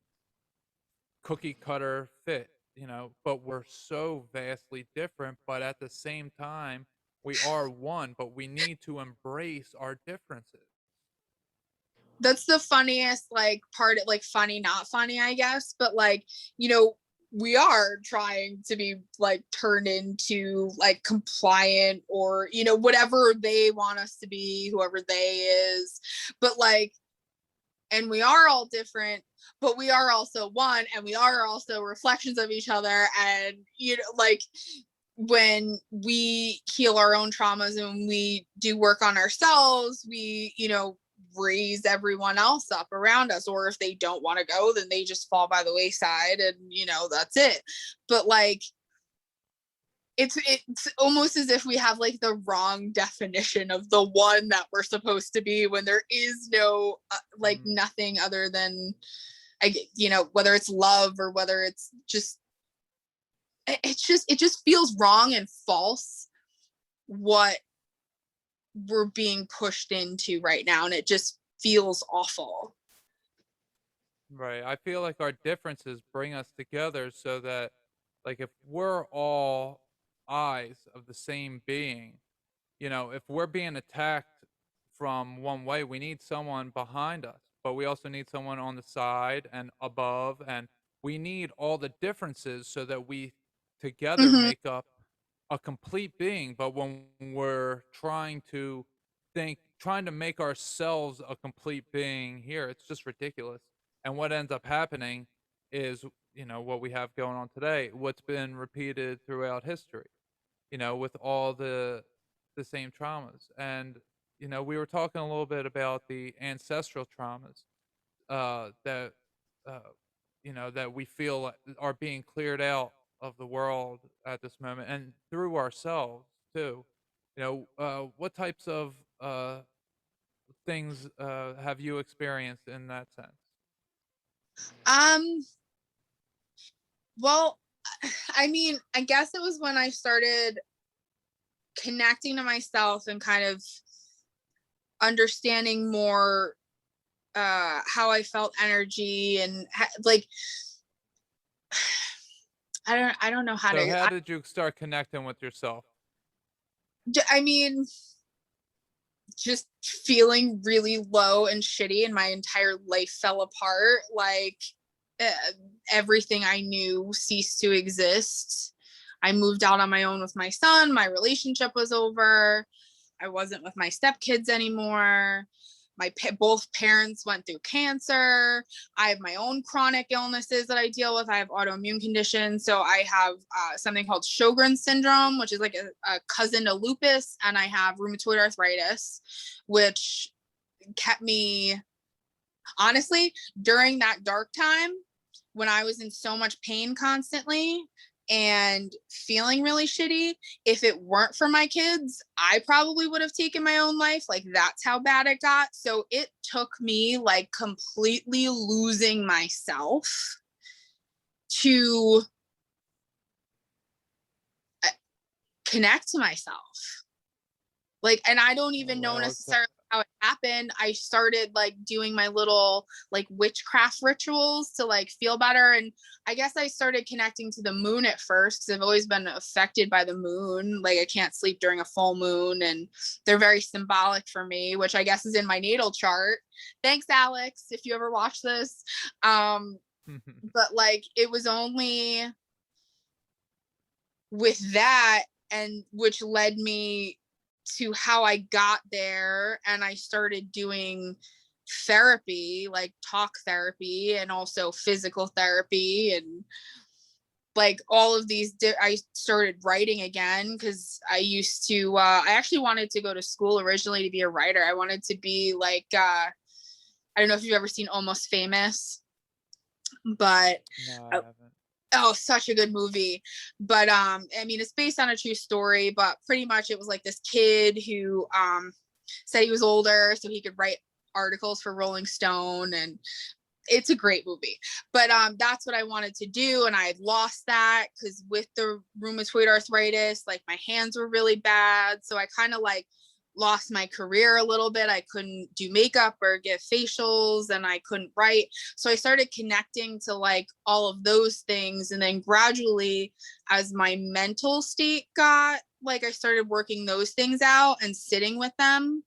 cookie cutter fit, but we're so vastly different. But at the same time, we are one, but we need to embrace our differences. That's the funniest like part, like funny not funny, I guess, but like, you know we are trying to be like turned into like compliant, or whatever they want us to be, whoever they is. But like, and we are all different, but we are also one, and we are also reflections of each other. And like, when we heal our own traumas and we do work on ourselves, we raise everyone else up around us. Or if they don't want to go, then they just fall by the wayside, and that's it. But like, it's almost as if we have like the wrong definition of the one that we're supposed to be, when there is no like Mm, nothing other than, whether it's love or whether it's just, it just feels wrong and false, what we're being pushed into right now, and it just feels awful. right. I feel like our differences bring us together so that, like, if we're all eyes of the same being, if we're being attacked from one way, we need someone behind us, but we also need someone on the side and above, and we need all the differences so that we together Mm-hmm. make up a complete being. But when we're trying to make ourselves a complete being here, it's just ridiculous. And what ends up happening is, what we have going on today, what's been repeated throughout history, with all the same traumas. And we were talking a little bit about the ancestral traumas. that uh, that we feel are being cleared out of the world at this moment, and through ourselves too. What types of things have you experienced in that sense? Um, well, I mean, I guess it was when I started connecting to myself and kind of understanding more how I felt energy and like I don't know how So, to how did you start connecting with yourself? I mean just feeling really low and shitty and my entire life fell apart like uh, everything I knew ceased to exist. I moved out on my own with my son, my relationship was over, I wasn't with my stepkids anymore. Both parents went through cancer. I have my own chronic illnesses that I deal with. I have autoimmune conditions. So I have something called Sjogren's syndrome, which is like a cousin to lupus, and I have rheumatoid arthritis, which kept me honestly during that dark time when I was in so much pain constantly and feeling really shitty. If it weren't for my kids, I probably would have taken my own life. Like, that's how bad it got. So it took me like completely losing myself to uh, connect to myself. Like, and I don't Oh, even know wow. necessarily how it happened. I started like doing my little like witchcraft rituals to like feel better. And I guess I started connecting to the moon at first because I've always been affected by the moon. Like, I can't sleep during a full moon, and they're very symbolic for me, which I guess is in my natal chart. Thanks, Alex, if you ever watch this. But like, it was only with that, and which led me to how I got there, and I started doing therapy, like talk therapy and also physical therapy, and like all of these I started writing again because I used to I actually wanted to go to school originally to be a writer. I wanted to be like I don't know if you've ever seen Almost Famous, but No, I uh, haven't. oh, such a good movie. But I mean, it's based on a true story, but pretty much it was like this kid who said he was older so he could write articles for Rolling Stone, and it's a great movie. But that's what I wanted to do, and I had lost that because with the rheumatoid arthritis, like my hands were really bad, so I kind of like lost my career a little bit. I couldn't do makeup or get facials, and I couldn't write. So I started connecting to like all of those things, and then gradually as my mental state got like, I started working those things out and sitting with them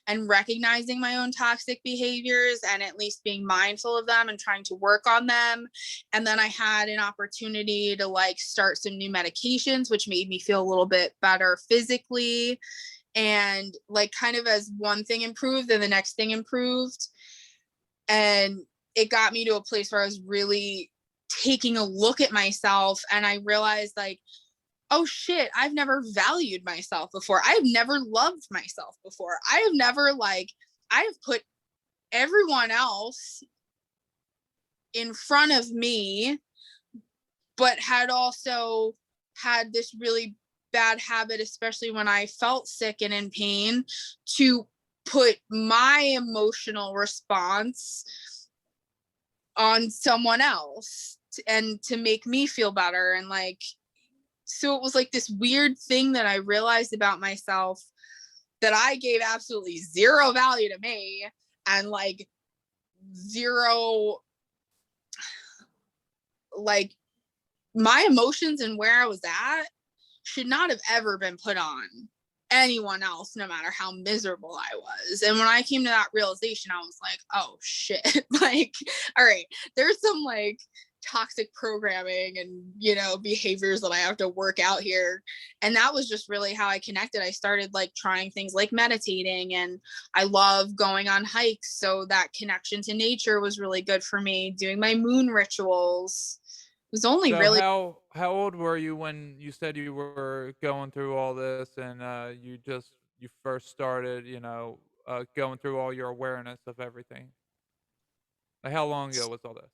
and recognizing my own toxic behaviors and at least being mindful of them and trying to work on them. And then I had an opportunity to like start some new medications, which made me feel a little bit better physically. And like, kind of as one thing improved, then the next thing improved. And it got me to a place where I was really taking a look at myself, and I realized like, oh shit, I've never valued myself before. I've never loved myself before. I have never like, I have put everyone else in front of me, but had also had this really bad habit, especially when I felt sick and in pain, to put my emotional response on someone else and to make me feel better. And like, so it was like this weird thing that I realized about myself, that I gave absolutely zero value to me, and like zero, like, my emotions and where I was at should not have ever been put on anyone else, no matter how miserable I was. And when I came to that realization, I was like, oh shit, like, all right, there's some like toxic programming and, you know, behaviors that I have to work out here. And that was just really how I connected. I started like trying things like meditating, and I love going on hikes. So that connection to nature was really good for me. Doing my moon rituals was only So, really how old were you when you said you were going through all this, and you first started, going through all your awareness of everything? Like, how long ago was all this?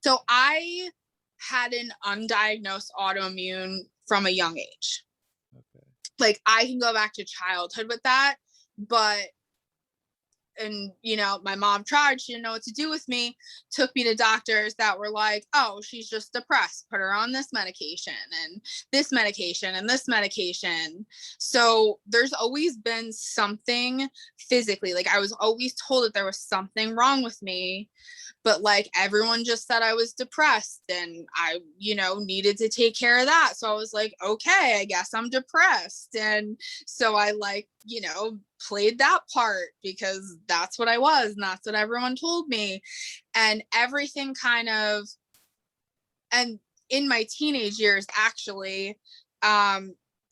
So I had an undiagnosed autoimmune from a young age. Okay. Like I can go back to childhood with that, but and my mom tried, she didn't know what to do with me, took me to doctors that were like, oh, she's just depressed, put her on this medication and this medication and this medication. So there's always been something physically, like I was always told that there was something wrong with me, but like everyone just said I was depressed and I needed to take care of that. So I was like, okay, I guess I'm depressed. And so I played that part because that's what I was and that's what everyone told me. And everything kind of, and in my teenage years actually,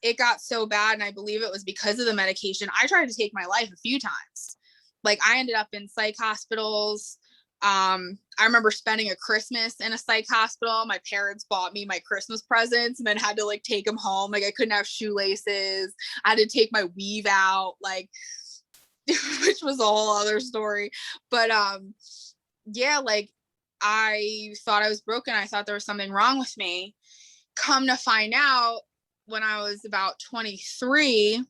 it got so bad, and I believe it was because of the medication. I tried to take my life a few times. Like I ended up in psych hospitals. I remember spending a Christmas in a psych hospital. My parents bought me my Christmas presents and then had to like take them home. Like I couldn't have shoelaces. I had to take my weave out, like which was a whole other story. But yeah, like I thought I was broken. I thought there was something wrong with me. Come to find out, when I was about 23,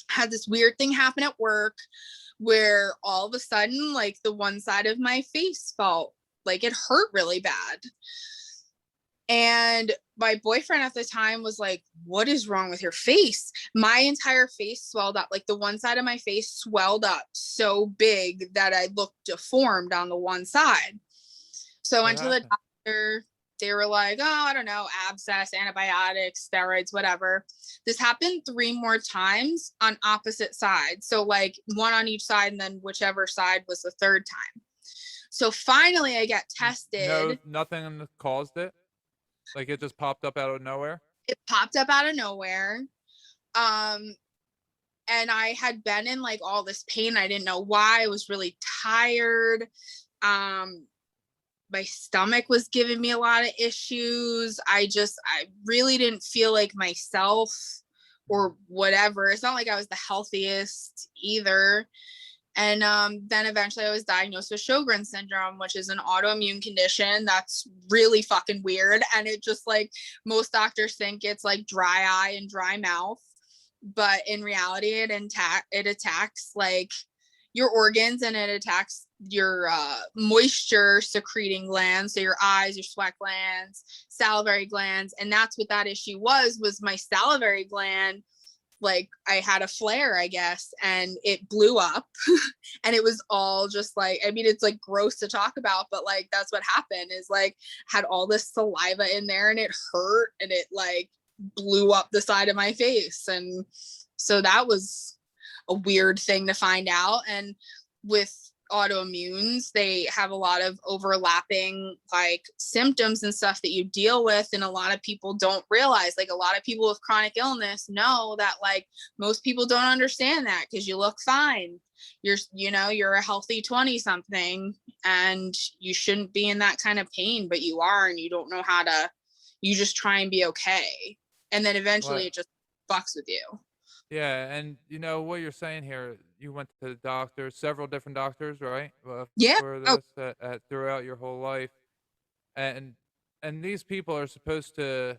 had this weird thing happen at work where all of a sudden, like the one side of my face felt like it hurt really bad. And my boyfriend at the time was like, what is wrong with your face? My entire face swelled up. Like the one side of my face swelled up so big that I looked deformed on the one side. So I What went to the happened? doctor. They were like, oh, I don't know, abscess, antibiotics, steroids, whatever. This happened 3 more times on opposite sides. So like one on each side, and then whichever side was the third time. So finally I get No, tested. nothing caused it? Like, it just popped up out of nowhere? It popped up out of nowhere. Um, and I had been in like all this pain. I didn't know why. I was really tired. Um, my stomach was giving me a lot of issues. I really didn't feel like myself Mm. or whatever. It's not like I was the healthiest either. And then eventually I was diagnosed with Sjogren's syndrome, which is an autoimmune condition that's really fucking weird. And it just like most doctors think it's like dry eye and dry mouth. But in reality, it attacks like your organs, and it attacks your moisture secreting glands, so your eyes, your sweat glands, salivary glands. And that's what that issue was my salivary gland. Like I had a flare, I guess, and it blew up. And it was all just like, I mean, it's like gross to talk about, but like that's what happened, is like had all this saliva in there and it hurt and it like blew up the side of my face. And so that was a weird thing to find out. And with autoimmunes, they have a lot of overlapping like symptoms and stuff that you deal with, and a lot of people don't realize. Like a lot of people with chronic illness know that like most people don't understand that, because you look fine, you're a healthy 20 something, and you shouldn't be in that kind of pain, but you are, and you don't know how to, you just try and be okay, and then eventually What? it just fucks with you. Yeah, and what you're saying here, you went to the doctor, several different doctors, right? Yeah. For Oh, this, throughout your whole life, and these people are supposed to,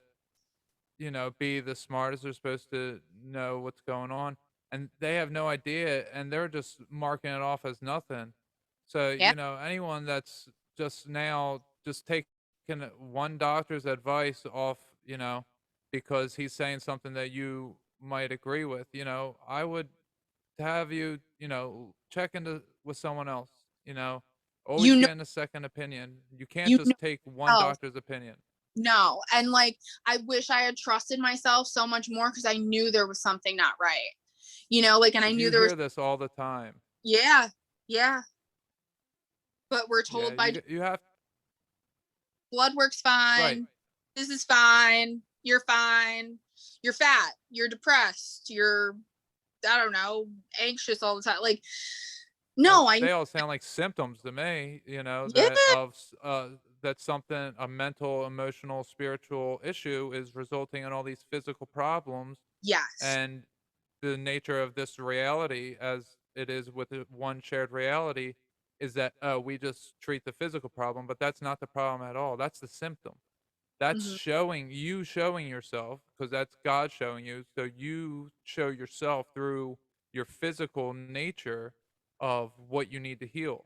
be the smartest. They're supposed to know what's going on, and they have no idea, and they're just marking it off as nothing. So, yeah. anyone that's just now just taking one doctor's advice off, because he's saying something that you might agree with, I would have you, check into with someone else, always you know getting a second opinion. You can't you know just take one yourself. doctor's opinion. No. And like, I wish I had trusted myself so much more, because I knew there was something not right. Like, and I But knew you there was, hear this all the time. yeah, yeah. But we're Yeah, told by you have blood work's right. fine. This is fine. You're fine. You're fat. You're depressed. You're, I don't know, anxious all the time. Like, no, I, They all sound like symptoms to me, yeah, that something, a mental, emotional, spiritual issue is resulting in all these physical problems, yes. and the nature of this reality, as it is with the one shared reality, is that, oh, we just treat the physical problem, but that's not the problem at all. That's the symptom. That's Mhm. showing yourself, because that's God showing you. So you show yourself through your physical nature of what you need to heal.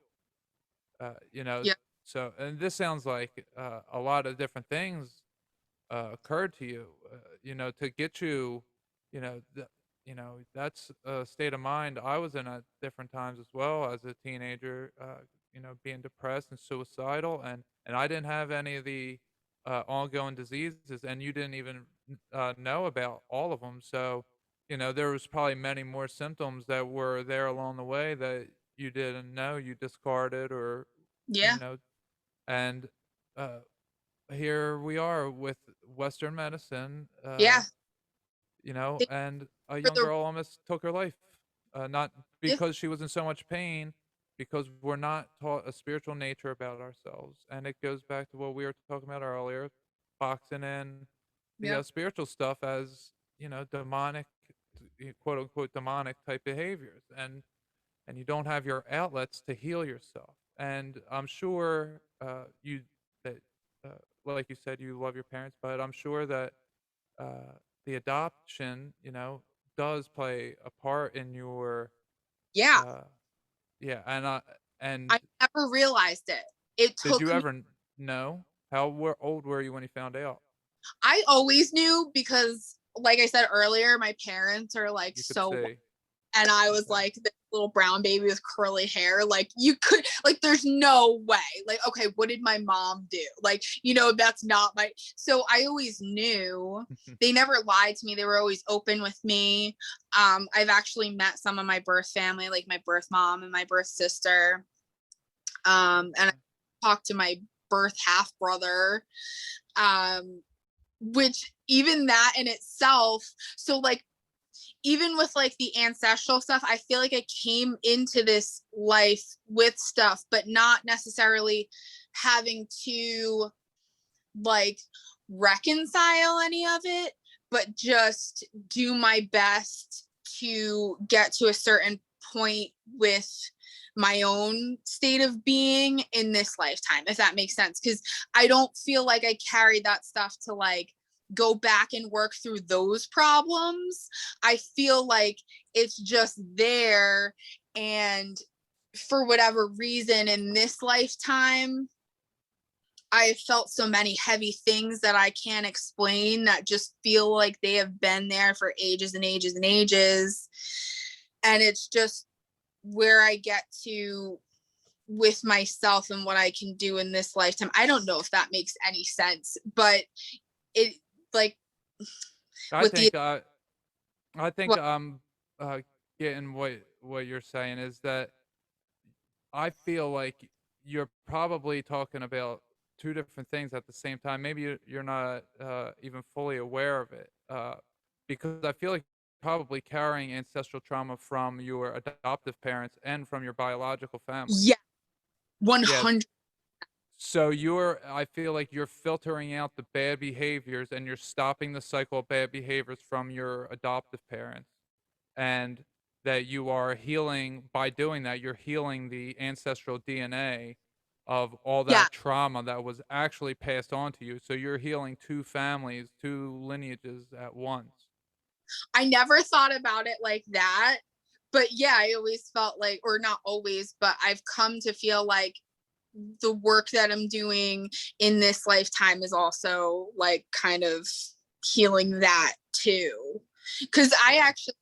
You know, Yeah. so and this sounds like a lot of different things occurred to you, to get you, that's a state of mind I was in at different times as well as a teenager, being depressed and suicidal, and I didn't have any of the ongoing diseases, and you didn't even know about all of them. So, there was probably many more symptoms that were there along the way that you didn't know, you discarded, or, you Yeah. know, and uh, here we are with Western medicine, Yeah. Thank and a you young for girl almost took her life, not the yeah. because she was in so much pain, because we're not taught a spiritual nature about ourselves, and it goes back to what we were talking about earlier, boxing in the Yeah. spiritual stuff as demonic, quote unquote demonic type behaviors, and you don't have your outlets to heal yourself. And I'm sure you that like you said, you love your parents, but I'm sure that uh, the adoption, does play a part in your Yeah. uh, yeah. And I never realized it. It did you took me ever know old were you when you found out? I always knew because like I said earlier, my parents are like You could so say and I was okay. like this little brown baby with curly hair. Like you could like there's no way. Like, okay, what did my mom do? Like, that's not my so I always knew they never lied to me. They were always open with me. I've actually met some of my birth family, like my birth mom and my birth sister. And I Okay. talked to my birth half brother. Which even that in itself, so like even with like the ancestral stuff, I feel like I came into this life with stuff, but not necessarily having to like reconcile any of it, but just do my best to get to a certain point with my own state of being in this lifetime, if that makes sense. Because I don't feel like I carried that stuff to like go back and work through those problems. I feel like it's just there. And for whatever reason in this lifetime, I have felt so many heavy things that I can't explain that just feel like they have been there for ages and ages and ages. And it's just where I get to with myself and what I can do in this lifetime. I don't know if that makes any sense, but it like I with the think I think well, I'm getting what you're saying is that I feel like you're probably talking about two different things at the same time. Maybe you're not even fully aware of it, because I feel like you're probably carrying ancestral trauma from your adoptive parents and from your biological family. yeah, Yes. 100. So I feel like you're filtering out the bad behaviors and you're stopping the cycle of bad behaviors from your adoptive parents, and that you are healing by doing that. You're healing the ancestral DNA of all Yeah, that trauma that was actually passed on to you. So you're healing two families, two lineages at once. I never thought about it like that. But yeah, I always felt like, or not always, but I've come to feel like the work that I'm doing in this lifetime is also like kind of healing that too. Cause I Yeah. actually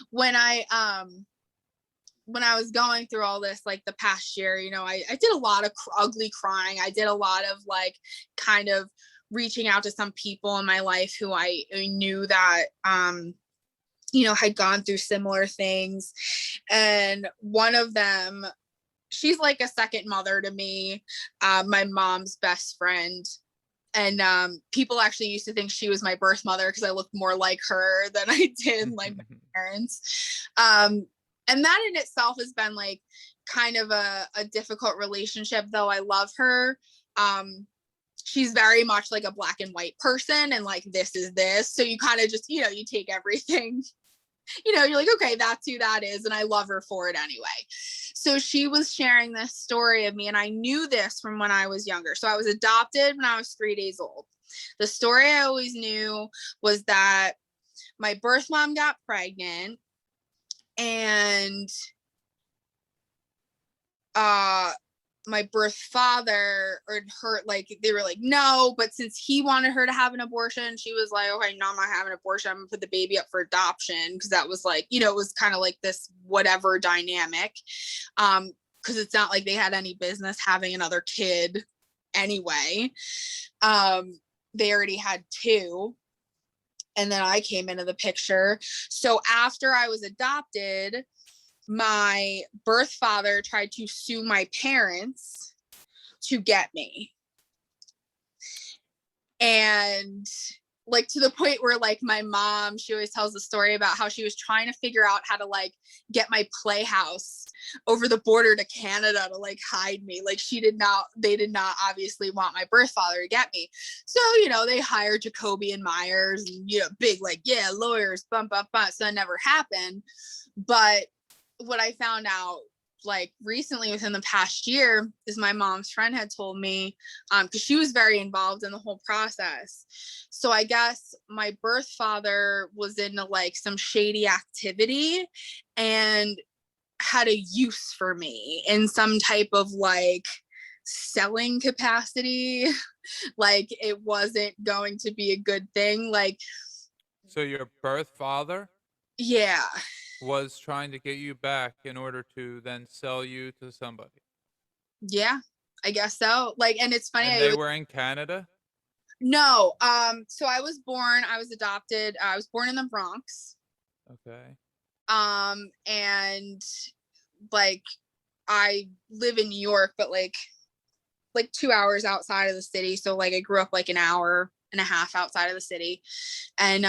when I was going through all this like the past year, I did a lot of ugly crying. I did a lot of like kind of reaching out to some people in my life who I knew that had gone through similar things. And one of them, she's like a second mother to me, my mom's best friend. And people actually used to think she was my birth mother because I looked more like her than I did like my parents. And that in itself has been like kind of a difficult relationship, though I love her. She's very much like a black and white person, and like this is this. So you kind of just, you take everything you're like, okay, that's who that is. And I love her for it anyway. So she was sharing this story of me, and I knew this from when I was younger. So I was adopted when I was 3 days old. The story I always knew was that my birth mom got pregnant, and my birth father or her, like, they were like, no, but since he wanted her to have an abortion, she was like, okay, no, I'm not having an abortion, I'm gonna put the baby up for adoption, because that was like, it was kind of like this whatever dynamic, because it's not like they had any business having another kid anyway. They already had two, and then I came into the picture. So after I was adopted, my birth father tried to sue my parents to get me. And like, to the point where, like, my mom, she always tells the story about how she was trying to figure out how to, like, get my playhouse over the border to Canada to, like, hide me. Like, they did not obviously want my birth father to get me. So, they hired Jacoby and Myers, and, big, like, yeah, lawyers, bump. So that never happened. But what I found out, like, recently within the past year, is my mom's friend had told me, because she was very involved in the whole process. So I guess my birth father was into, like, some shady activity and had a use for me in some type of, like, selling capacity. Like, it wasn't going to be a good thing. Like, So your birth father yeah. was trying to get you back in order to then sell you to somebody. Yeah, I guess so. Like, and it's funny. And they were in Canada? No. So I was adopted. I was born in the Bronx. Okay. And like, I live in New York, but like 2 hours outside of the city. So like, I grew up like an hour and a half outside of the city. And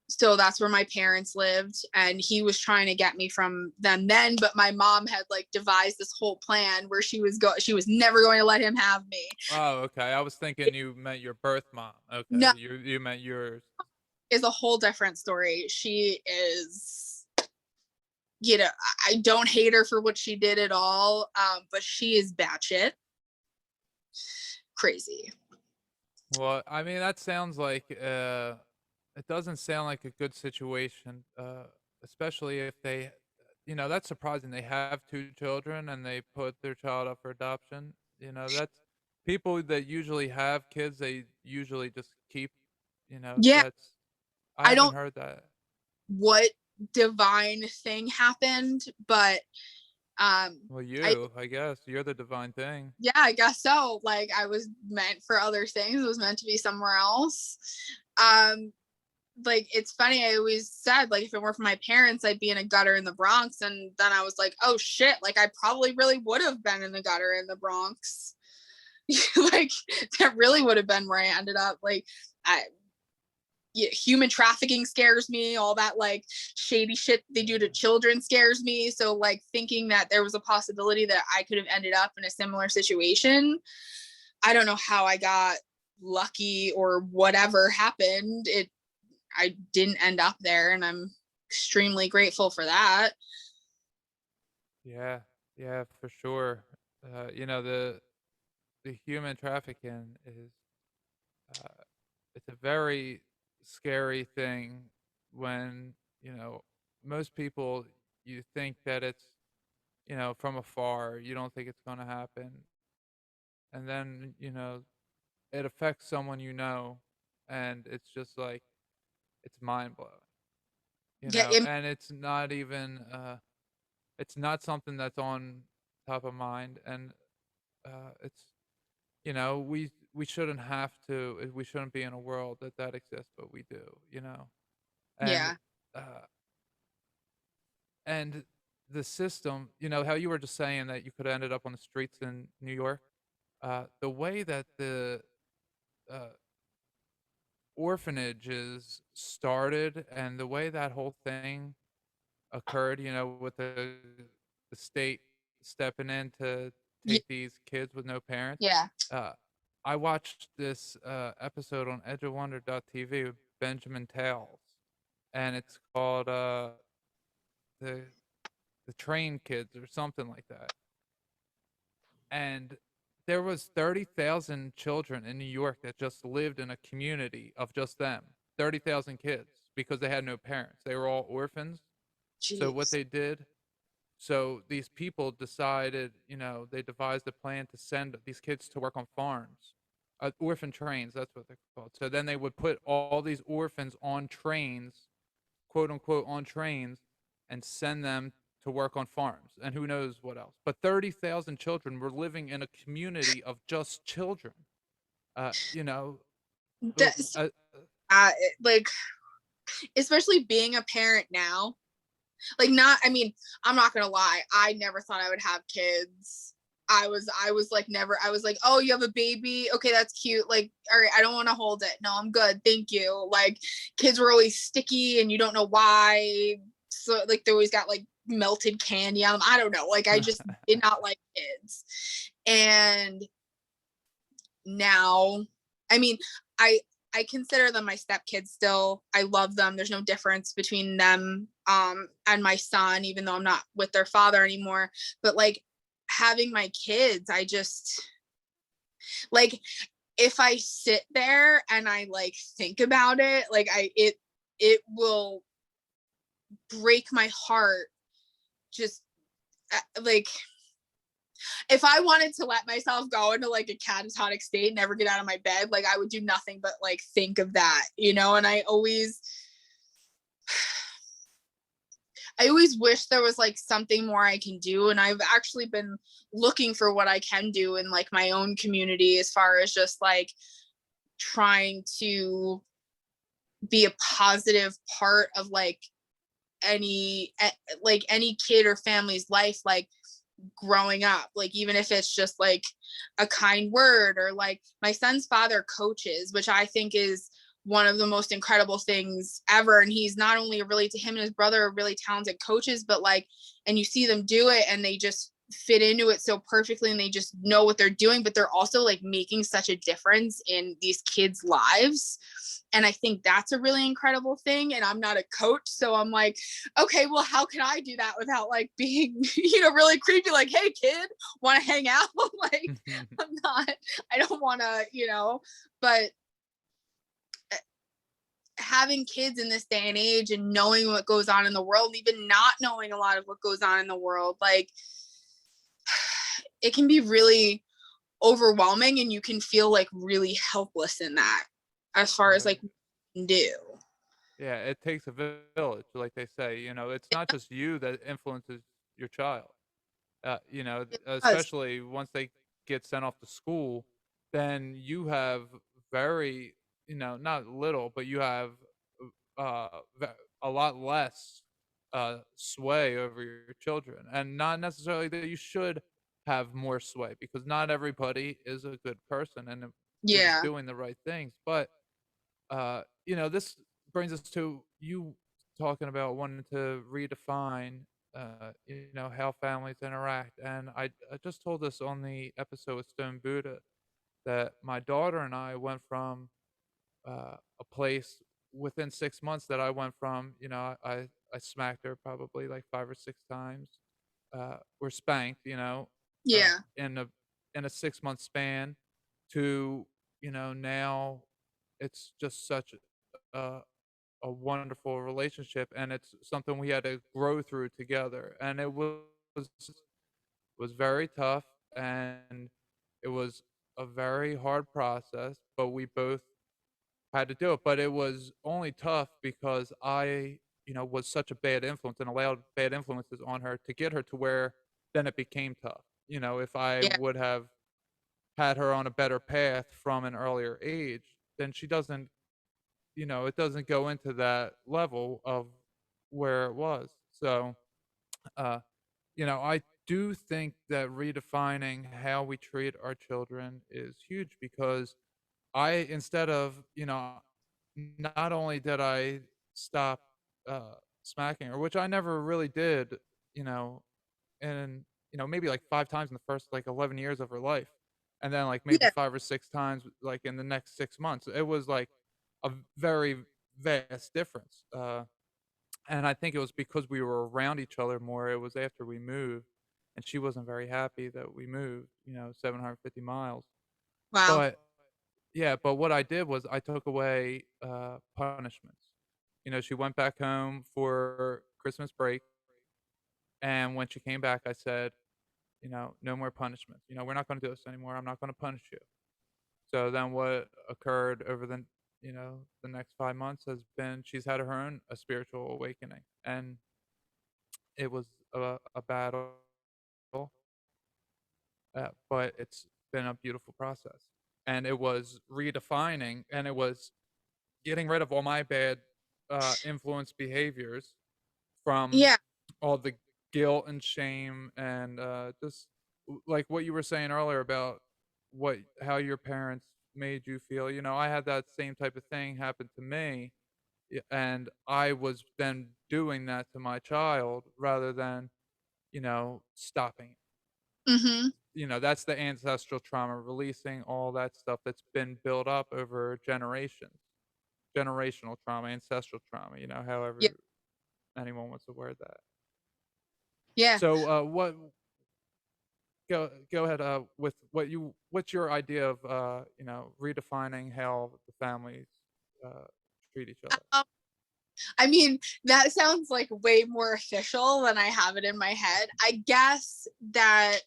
so that's where my parents lived, and he was trying to get me from them then, but my mom had, like, devised this whole plan where she was never going to let him have me. Oh, okay. I was thinking you meant your birth mom. No, Okay. You meant yours. is a whole different story. She is, I don't hate her for what she did at all, but she is batshit crazy. Well, I mean, that sounds like it doesn't sound like a good situation, especially if they, that's surprising. They have two children and they put their child up for adoption. That's people that usually have kids, they usually just keep, Yeah, that's, I I haven't don't heard that. what divine thing happened, but Well, I I guess you're the divine thing. yeah, I guess so. Like, I was meant for other things. It was meant to be somewhere else. Um, like, it's funny. I always said, like, if it weren't for my parents, I'd be in a gutter in the Bronx. And then I was like, oh shit, like, I probably really would have been in the gutter in the Bronx. Like, that really would have been where I ended up. Like, I yeah, human trafficking scares me. All that, like, shady shit they do to children scares me. So, like, thinking that there was a possibility that I could have ended up in a similar situation, I don't know how I got lucky or whatever happened. I didn't end up there, and I'm extremely grateful for that. Yeah, yeah, for sure. The human trafficking is uh, it's a very scary thing when most people, you think that it's from afar, you don't think it's going to happen, and then it affects someone, and it's just like it's mind blowing, Yeah, it, and it's not something that's on top of mind, and it's we shouldn't have to, we shouldn't be in a world that exists, but we do, and yeah, uh and the system, how you were just saying that you could have ended up on the streets in New York, the way that the uh orphanages started and the way that whole thing occurred, with the state stepping in to yeah, take these kids with no parents. yeah. Uh, I watched this episode on edgeofwonder.tv with Benjamin Tales, and it's called the the Train Kids or something like that. And there was 30,000 children in New York that just lived in a community of just them. 30,000 kids because they had no parents. They were all orphans. So what Jeez. they did, so these people decided, they devised a plan to send these kids to work on farms. Orphan trains, that's what they're called. So then they would put all these orphans on trains, quote unquote, on trains, and send them to work on farms and who knows what else. But 30,000 children were living in a community of just children. You know, uh, That's, uh, like, especially being a parent now, like, not, I mean, I'm not gonna lie, I never thought I would have kids. I was like, never, I was like, oh, you have a baby, okay, that's cute, like, all right, I don't want to hold it, no, I'm good, thank you. Like, kids were always sticky and you don't know why, so like they always got like melted candy on them, I don't know, like, I just did not like kids. And now, I mean, i I consider them my stepkids still. I love them. There's no difference between them and my son, even though I'm not with their father anymore. But like, having my kids, I just, like, if I sit there and I like think about it, like, it will break my heart. Just like, if I wanted to let myself go into like a catatonic state, never get out of my bed, like, I would do nothing but like think of that, you know? And I always wish there was like something more I can do. And I've actually been looking for what I can do in like my own community, as far as just like trying to be a positive part of like any kid or family's life, like growing up, like, even if it's just like a kind word, or like my son's father coaches, which I think is one of the most incredible things ever. And he's not only really, to him and his brother, are really talented coaches, but like, and you see them do it and they just fit into it so perfectly and they just know what they're doing, but they're also like making such a difference in these kids' lives. And I think that's a really incredible thing. And I'm not a coach, so I'm like, okay, well, how can I do that without like being, really creepy? Like, hey, kid, want to hang out? Like, I'm not, I don't want to, but having kids in this day and age and knowing what goes on in the world, even not knowing a lot of what goes on in the world, like, it can be really overwhelming and you can feel like really helpless in that, as far as right. like what you can do. Yeah, it takes a village, like they say. It's not just you that influences your child. It does. Especially once they get sent off to school, then you have very, not little, but you have uh, ve- a lot less sway over your children. And not necessarily that you should have more sway because not everybody is a good person and is Yeah. doing the right things. But this brings us to you talking about wanting to redefine, how families interact. And I just told this on the episode with Stone Buddha that my daughter and I went from a place within 6 months that I went from, I smacked her probably like 5 or 6 times, or spanked, Yeah. in a 6 month span to, now it's just such a, a wonderful relationship and it's something we had to grow through together. And it was very tough and it was a very hard process, but we both had to do it. But it was only tough because I, was such a bad influence and allowed bad influences on her to get her to where then it became tough. If I Yeah. would have had her on a better path from an earlier age, then she doesn't, it doesn't go into that level of where it was. So, uh, I do think that redefining how we treat our children is huge because instead of, not only did I stop smacking her, which I never really did, you know, and maybe like 5 times in the first like 11 years of her life, and then like maybe Yeah. 5 or 6 times like in the next 6 months. It was like a very vast difference. And I think it was because we were around each other more. It was after we moved, and she wasn't very happy that we moved, 750 miles. Wow. But yeah, but what I did was I took away, punishments. She went back home for Christmas break, and when she came back, I said, "No more punishments. We're not gonna do this anymore. I'm not gonna punish you." So then what occurred over the next 5 months has been she's had her own a spiritual awakening, and it was a battle, but it's been a beautiful process. And it was redefining, and it was getting rid of all my bad, influence behaviors from Yeah. all the guilt and shame and, just like what you were saying earlier about how your parents made you feel. I had that same type of thing happen to me, and I was then doing that to my child rather than, stopping it. Mm-hmm. That's the ancestral trauma, releasing all that stuff that's been built up over generations. Generational trauma, ancestral trauma, Yeah. however anyone wants to word that. Yeah. So, what go ahead, with what's your idea of, redefining how the families, uh, treat each other? Um, I mean, that sounds like way more official than I have it in my head. I guess that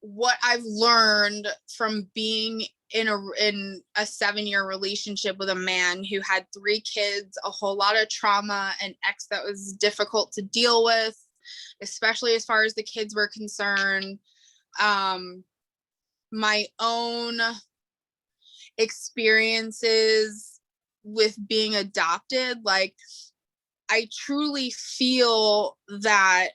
what I've learned from being in a 7-year relationship with a man who had 3 kids, a whole lot of trauma, an ex that was difficult to deal with, especially as far as the kids were concerned. My own experiences with being adopted, like I truly feel that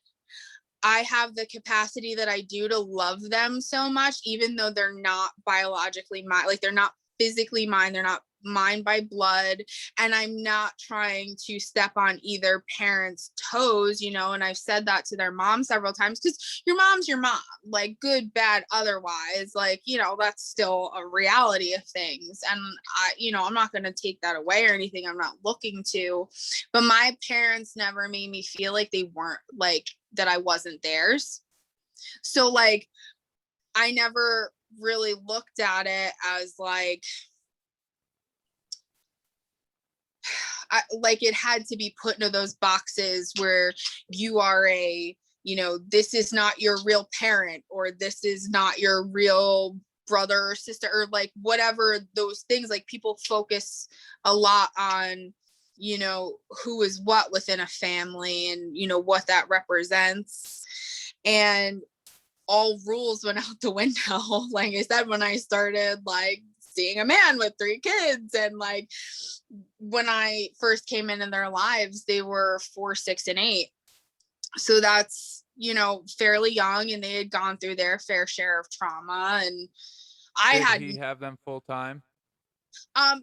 I have the capacity that I do to love them so much, even though they're not biologically mine, like they're not physically mine, they're not mine by blood. And I'm not trying to step on either parent's toes, and I've said that to their mom several times because your mom's your mom, like good, bad, otherwise, like, that's still a reality of things. And I'm not going to take that away or anything. I'm not looking to, but my parents never made me feel like they weren't like, that I wasn't theirs. So like I never really looked at it as like like it had to be put into those boxes where you are this is not your real parent, or this is not your real brother or sister, or like whatever those things, like people focus a lot on who is what within a family and what that represents, and all rules went out the window like I said, when I started like seeing a man with 3 kids. And like when I first came in their lives, they were 4, 6, and 8, so that's fairly young, and they had gone through their fair share of trauma. And I Did had he have them full time?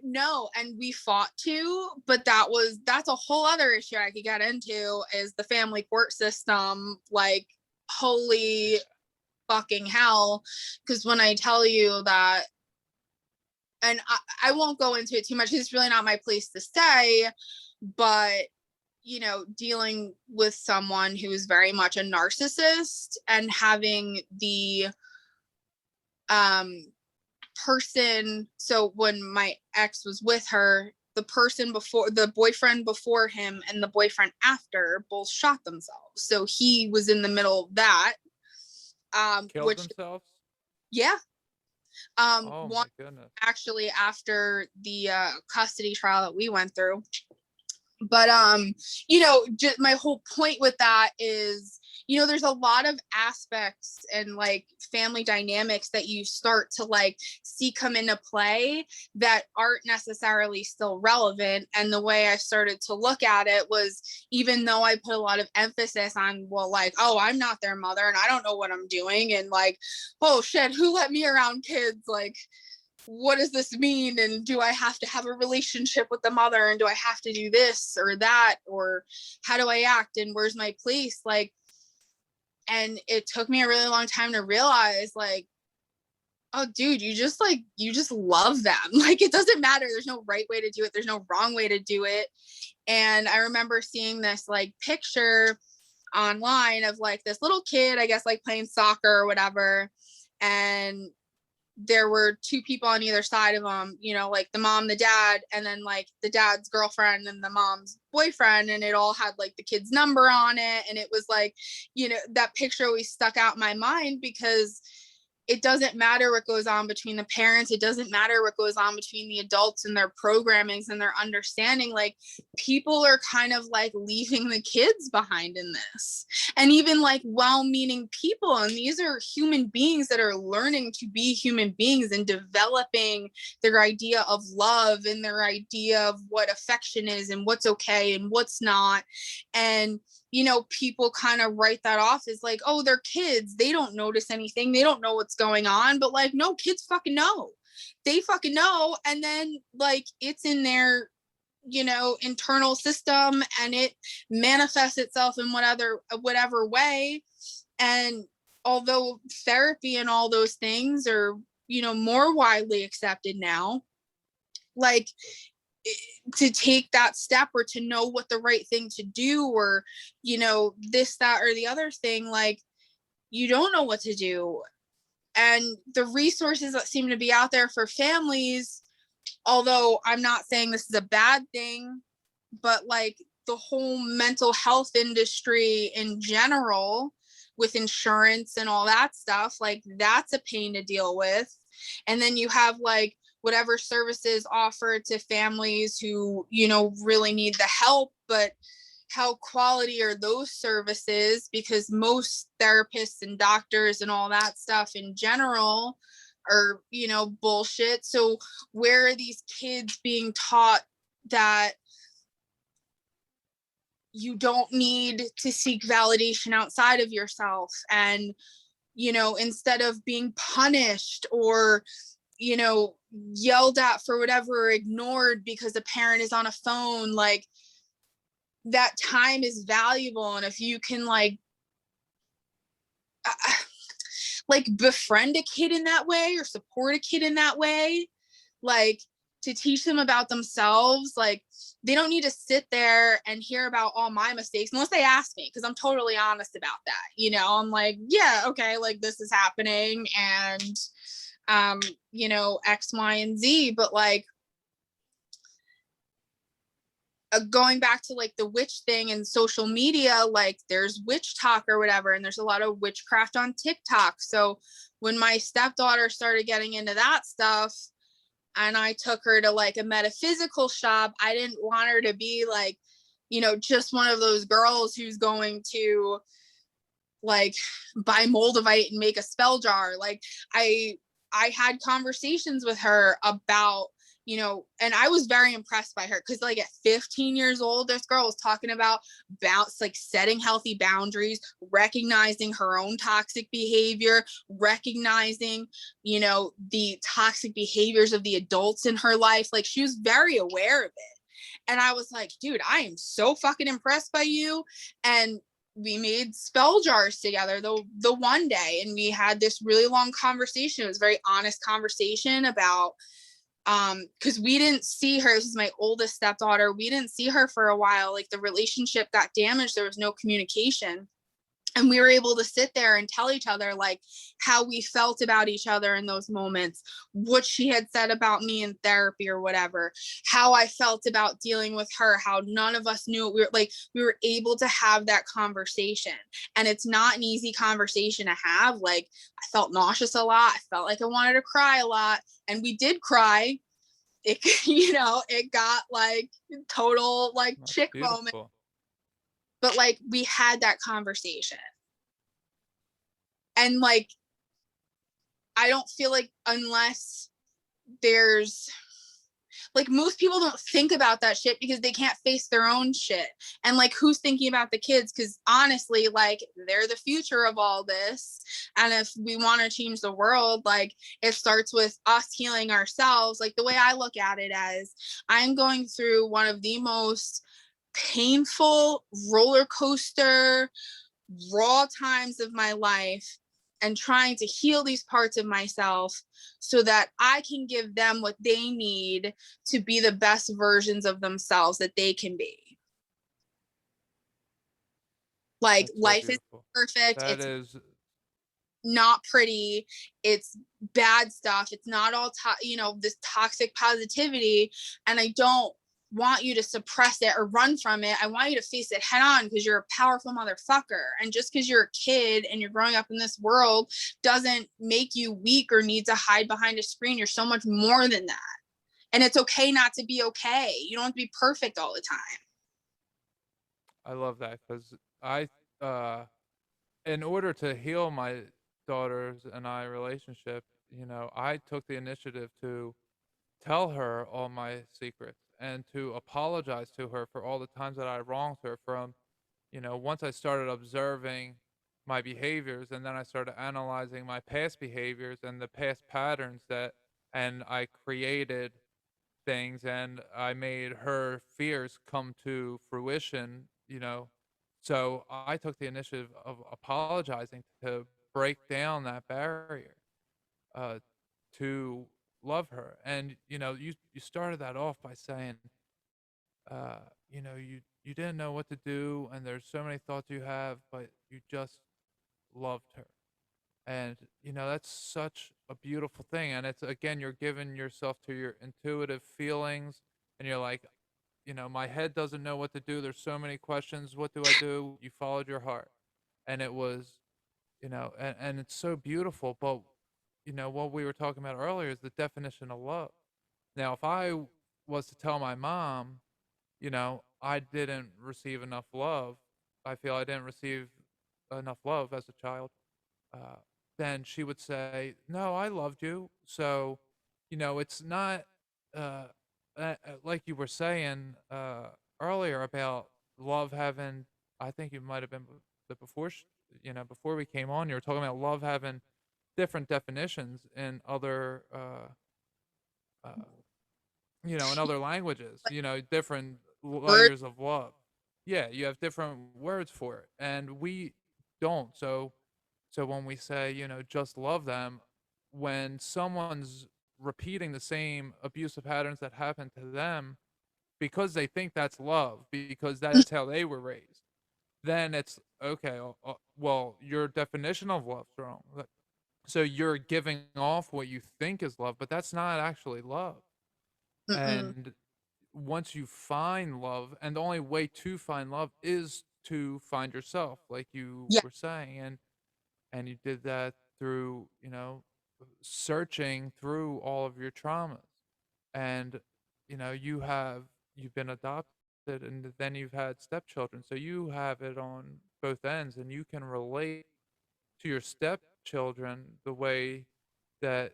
no, and we fought to, but that's a whole other issue I could get into, is the family court system. Like holy Yeah. fucking hell. Because when I tell you that, and I won't go into it too much, it's really not my place to say, but dealing with someone who is very much a narcissist, and having the person, so when my ex was with her, the boyfriend before him and the boyfriend after both shot themselves, so he was in the middle of that. Killed Which, themselves? yeah, Oh one my goodness. actually after the custody trial that we went through. But just my whole point with that is, there's a lot of aspects and like family dynamics that you start to like see come into play that aren't necessarily still relevant. And the way I started to look at it was, even though I put a lot of emphasis on, well, like, oh, I'm not their mother and I don't know what I'm doing, and like, oh shit, who let me around kids, like what does this mean, and do I have to have a relationship with the mother, and do I have to do this or that, or how do I act, and where's my place, like. And it took me a really long time to realize, like, oh dude, you just love them. Like, it doesn't matter. There's no right way to do it. There's no wrong way to do it. And I remember seeing this like picture online of like this little kid, I guess like playing soccer or whatever. And there were two people on either side of them, you know, like the mom, the dad, and then like the dad's girlfriend and the mom's boyfriend. And it all had like the kid's number on it. And it was like, you know, that picture always stuck out in my mind because it doesn't matter what goes on between the parents. It doesn't matter what goes on between the adults and their programmings and their understanding. Like, people are kind of like leaving the kids behind in this. And even like well-meaning people. And these are human beings that are learning to be human beings and developing their idea of love and their idea of what affection is and what's okay and what's not. And you know, people kind of write that off as like, oh, they're kids. They don't notice anything. They don't know what's going on. But like, no, kids fucking know. They fucking know. And then like, it's in their, you know, internal system and it manifests itself in whatever way. And although therapy and all those things are, you know, more widely accepted now, like, to take that step or to know what the right thing to do or, you know, this, that, or the other thing, like, you don't know what to do. And the resources that seem to be out there for families, although I'm not saying this is a bad thing, but like the whole mental health industry in general with insurance and all that stuff, like that's a pain to deal with. And then you have like whatever services offered to families who, you know, really need the help, but how quality are those services? Because most therapists and doctors and all that stuff in general are, you know, bullshit. So where are these kids being taught that you don't need to seek validation outside of yourself? And, you know, instead of being punished or, you know, yelled at for whatever, or ignored because a parent is on a phone, like, that time is valuable. And if you can like befriend a kid in that way or support a kid in that way, like to teach them about themselves, like they don't need to sit there and hear about all my mistakes unless they ask me, because I'm totally honest about that. You know, I'm like, yeah, okay, like this is happening and you know, X, Y, and Z. But like going back to like the witch thing and social media, like there's witch talk or whatever, and there's a lot of witchcraft on TikTok. So when my stepdaughter started getting into that stuff and I took her to like a metaphysical shop, I didn't want her to be like, you know, just one of those girls who's going to like buy moldavite and make a spell jar. Like I had conversations with her about, you know, and I was very impressed by her because like at 15 years old, this girl was talking about like setting healthy boundaries, recognizing her own toxic behavior, recognizing, you know, the toxic behaviors of the adults in her life. Like she was very aware of it. And I was like, dude, I am so fucking impressed by you. And we made spell jars together the one day, and we had this really long conversation. It was a very honest conversation about because we didn't see her. This is my oldest stepdaughter. We didn't see her for a while. Like the relationship got damaged. There was no communication. And we were able to sit there and tell each other like how we felt about each other in those moments, what she had said about me in therapy or whatever, how I felt about dealing with her, how none of us knew it. We were able to have that conversation. And it's not an easy conversation to have. Like I felt nauseous a lot. I felt like I wanted to cry a lot. And we did cry. It, you know, it got like total like That's chick beautiful. moment. But like we had that conversation. And like I don't feel like unless there's like most people don't think about that shit because they can't face their own shit. And like who's thinking about the kids? Because honestly, like they're the future of all this. And if we want to change the world, like it starts with us healing ourselves. Like the way I look at it as I'm going through one of the most painful roller coaster raw times of my life. and trying to heal these parts of myself so that I can give them what they need to be the best versions of themselves that they can be. Like, That's so life is beautiful. perfect. That It's is not pretty. It's bad stuff. It's not all, this toxic positivity. And I don't want you to suppress it or run from it. I want you to face it head on because you're a powerful motherfucker. And just because you're a kid and you're growing up in this world doesn't make you weak or need to hide behind a screen. You're so much more than that. And it's okay not to be okay. You don't have to be perfect all the time. I love that because I, uh, in order to heal my daughter's and I relationship, I took the initiative to tell her all my secrets and to apologize to her for all the times that I wronged her from, once I started observing my behaviors and then I started analyzing my past behaviors and the past patterns and I created things and I made her fears come to fruition, So I took the initiative of apologizing to break down that barrier, uh, to love her. And you started that off by saying, you didn't know what to do, and there's so many thoughts you have, but you just loved her. And that's such a beautiful thing. And it's again, you're giving yourself to your intuitive feelings, and you're like, my head doesn't know what to do. There's so many questions. What do I do? You followed your heart, and it was, and it's so beautiful. But what we were talking about earlier is the definition of love. Now, if I was to tell my mom, I didn't receive enough love, I feel I didn't receive enough love as a child, uh, then she would say, "No, I loved you." So, it's not uh, like you were saying earlier about love having. I think you might have been the before, before we came on. You were talking about love having different definitions in other, uh, in other languages. Different Word. layers of love. Yeah, you have different words for it, and we don't. So when we say, just love them, when someone's repeating the same abusive patterns that happen to them because they think that's love, because that's how they were raised, then it's okay. Well, your definition of love's wrong. So you're giving off what you think is love, but that's not actually love. Mm-mm. And once you find love, and the only way to find love is to find yourself, like you Yeah. were saying, and you did that through searching through all of your traumas. And you've been adopted, and then you've had stepchildren, so you have it on both ends, and you can relate to your stepchildren the way that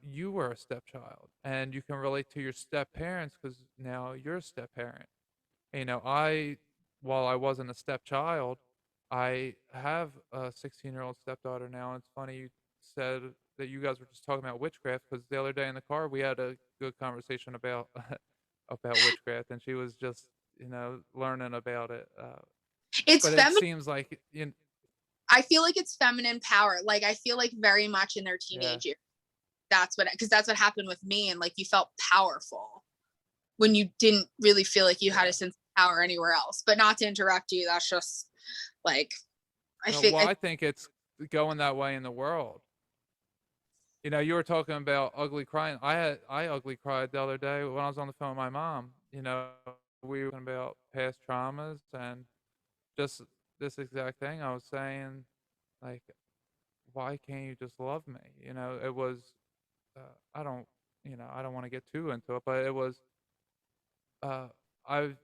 you were a stepchild, and you can relate to your step parents because now you're a step parent. I, while I wasn't a stepchild, I have a 16-year-old stepdaughter now. And it's funny you said that you guys were just talking about witchcraft because the other day in the car we had a good conversation about about witchcraft, and she was just learning about it. It's But it feminine. seems like I feel like it's feminine power. Like, I feel like very much in their yeah, teenage years. Because that's what happened with me. And like, you felt powerful when you didn't really feel like you had a yeah. sense of power anywhere else. But not to interrupt you, that's just like, I think, Well, I think it's going that way in the world. You were talking about ugly crying. I ugly cried the other day when I was on the phone with my mom. We were talking about past traumas and just this exact thing. I was saying, like, why can't you just love me? It was I don't I don't want to get too into it, but it was uh I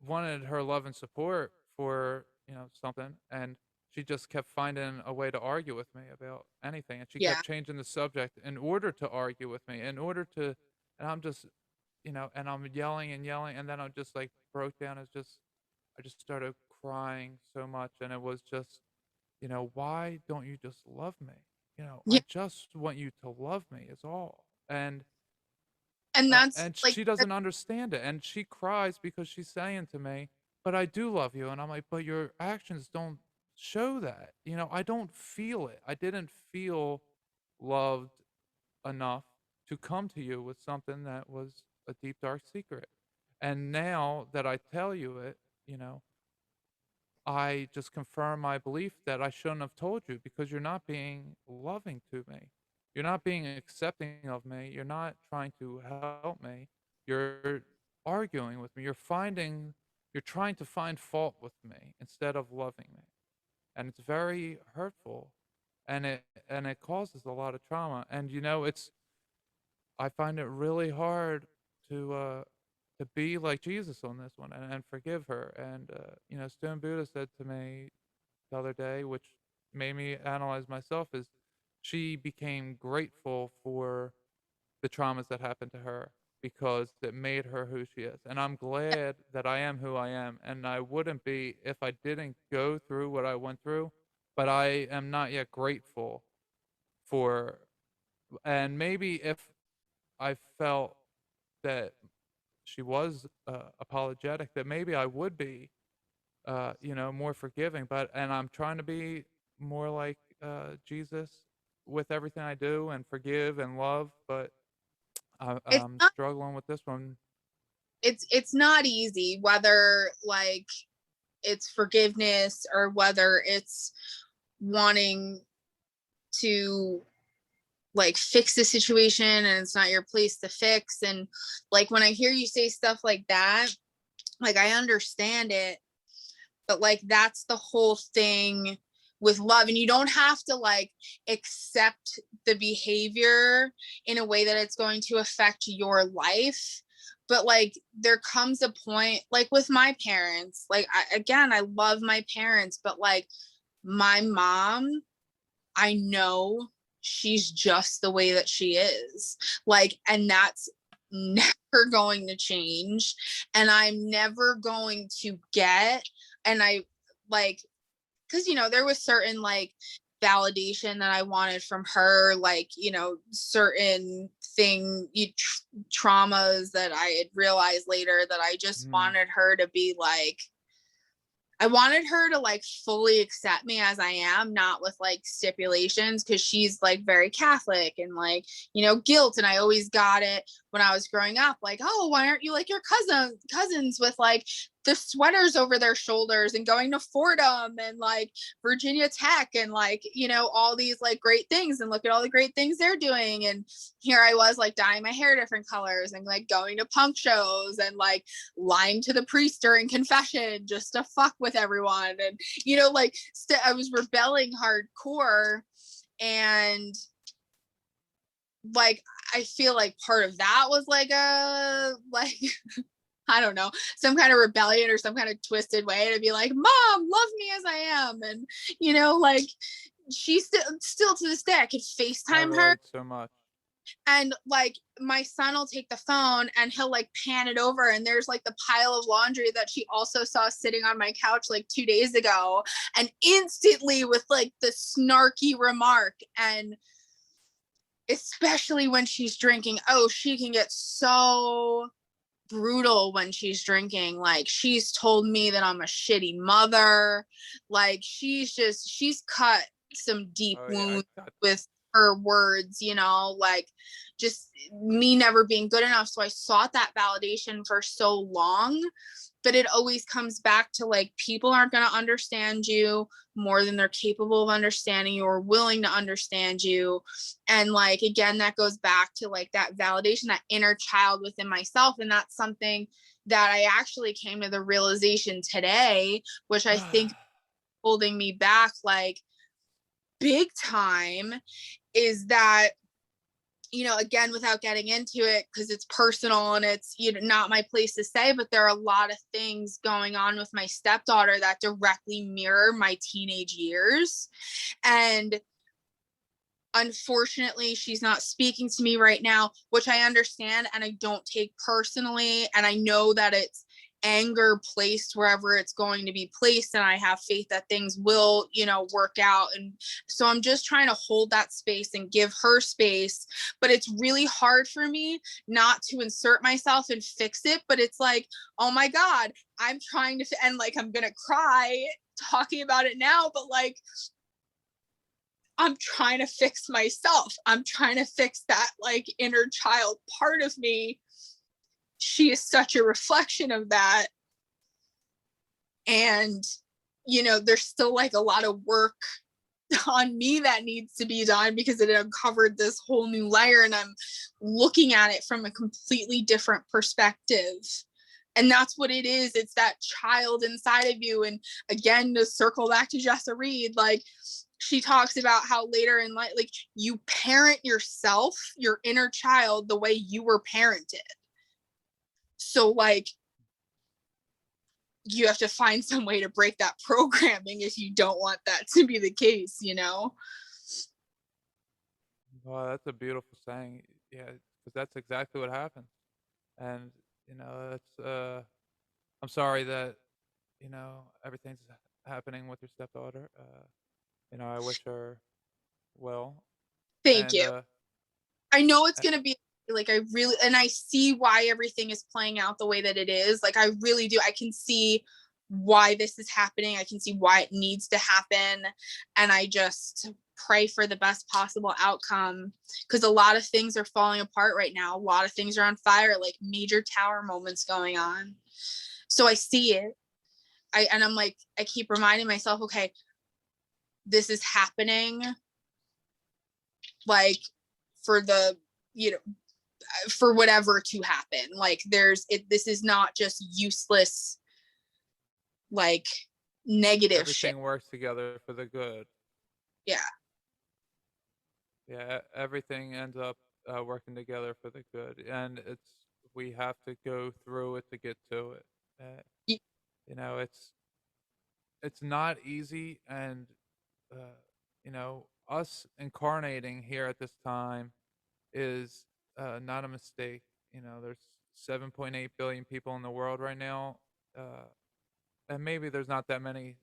wanted her love and support for, something, and she just kept finding a way to argue with me about anything, and she yeah. kept changing the subject in order to argue with me, in order to and I'm just, and I'm yelling and yelling, and then I just like broke down. I just started crying so much, and it was just, why don't you just love me? Yeah. I just want you to love me is all. And that's And like, she doesn't understand it, and she cries because she's saying to me, "But I do love you," and I'm like, "But your actions don't show that. You know, I don't feel it. I didn't feel loved enough to come to you with something that was a deep dark secret. And now that I tell you it, you know, I just confirm my belief that I shouldn't have told you because you're not being loving to me. You're not being accepting of me. You're not trying to help me. You're arguing with me. You're trying to find fault with me instead of loving me. And it's very hurtful, and it causes a lot of trauma. And you know, I find it really hard to be like Jesus on this one and forgive her. And you know, Stone Buddha said to me the other day, which made me analyze myself, is she became grateful for the traumas that happened to her because it made her who she is. And I'm glad that I am who I am, and I wouldn't be if I didn't go through what I went through. But I am not yet grateful for, and maybe if I felt that she was apologetic, that maybe I would be, you know, more forgiving. But and I'm trying to be more like Jesus with everything I do and forgive and love. But It's I'm not struggling with this one. it's not easy, whether like it's forgiveness or whether it's wanting to like fix the situation and it's not your place to fix. And like when I hear you say stuff like that, like I understand it, but like that's the whole thing with love. And you don't have to like accept the behavior in a way that it's going to affect your life. But like there comes a point, like with my parents, like I love my parents, but like my mom, I know she's just the way that she is. Like, and that's never going to change. And I'm never going to get, and I like, because, you know, there was certain like validation that I wanted from her, like, you know, certain traumas that I had realized later that I just Mm. wanted her to be like, I wanted her to like fully accept me as I am, not with like stipulations, because she's like very Catholic and like, you know, guilt. And I always got it when I was growing up, like, oh, why aren't you like your cousins with like the sweaters over their shoulders and going to Fordham and like Virginia Tech and like, you know, all these like great things, and look at all the great things they're doing. And here I was like dyeing my hair different colors and like going to punk shows and like lying to the priest during confession just to fuck with everyone. And, you know, like I was rebelling hardcore. And like, I feel like part of that was like a, like, I don't know, some kind of rebellion or some kind of twisted way to be like, Mom, love me as I am. And, you know, like she's still to this day, I could I FaceTime her, relate so much. and like my son will take the phone and he'll like pan it over and there's like the pile of laundry that she also saw sitting on my couch like 2 days ago, and instantly with like the snarky remark. And especially when she's drinking, oh, she can get so brutal when she's drinking. Like she's told me that I'm a shitty mother. Like she's cut some deep Oh yeah, wounds with her words, you know, like just me never being good enough. So I sought that validation for so long, but it always comes back to like people aren't going to understand you more than they're capable of understanding you or willing to understand you. And like again, that goes back to like that validation, that inner child within myself. And that's something that I actually came to the realization today, which I think holding me back like big time, is that, you know, again, without getting into it because it's personal and it's, you know, not my place to say, but there are a lot of things going on with my stepdaughter that directly mirror my teenage years. And unfortunately, she's not speaking to me right now, which I understand and I don't take personally. And I know that it's anger placed wherever it's going to be placed. And I have faith that things will, you know, work out. And so I'm just trying to hold that space and give her space. But it's really hard for me not to insert myself and fix it. But it's like, oh my God, I'm trying to, and like, I'm going to cry talking about it now, but like I'm trying to fix myself. I'm trying to fix that like inner child part of me. She is such a reflection of that. And, you know, there's still like a lot of work on me that needs to be done because it uncovered this whole new layer and I'm looking at it from a completely different perspective. And that's what it is. It's that child inside of you. And again, to circle back to Jessa Reed, like she talks about how later in life, like you parent yourself, your inner child, the way you were parented. So like you have to find some way to break that programming if you don't want that to be the case, you know? Well, that's a beautiful saying. Yeah, because that's exactly what happened. And it's I'm sorry that everything's happening with your stepdaughter. I wish her well. Thank And you. I know it's uh, going to be like, I really, and I see why everything is playing out the way that it is. Like, I really do. I can see why this is happening. I can see why it needs to happen. And I just pray for the best possible outcome because a lot of things are falling apart right now. A lot of things are on fire, like major tower moments going on. So I see it. And I'm like, I keep reminding myself, okay, this is happening like for the, you know, for whatever to happen. Like this is not just useless, like negative shit. everything works together for the good. Yeah. Yeah, everything ends up working together for the good, and we have to go through it to get to it. Uh, it's not easy, and us incarnating here at this time is not a mistake. There's 7.8 billion people in the world right now, uh, and maybe there's not that many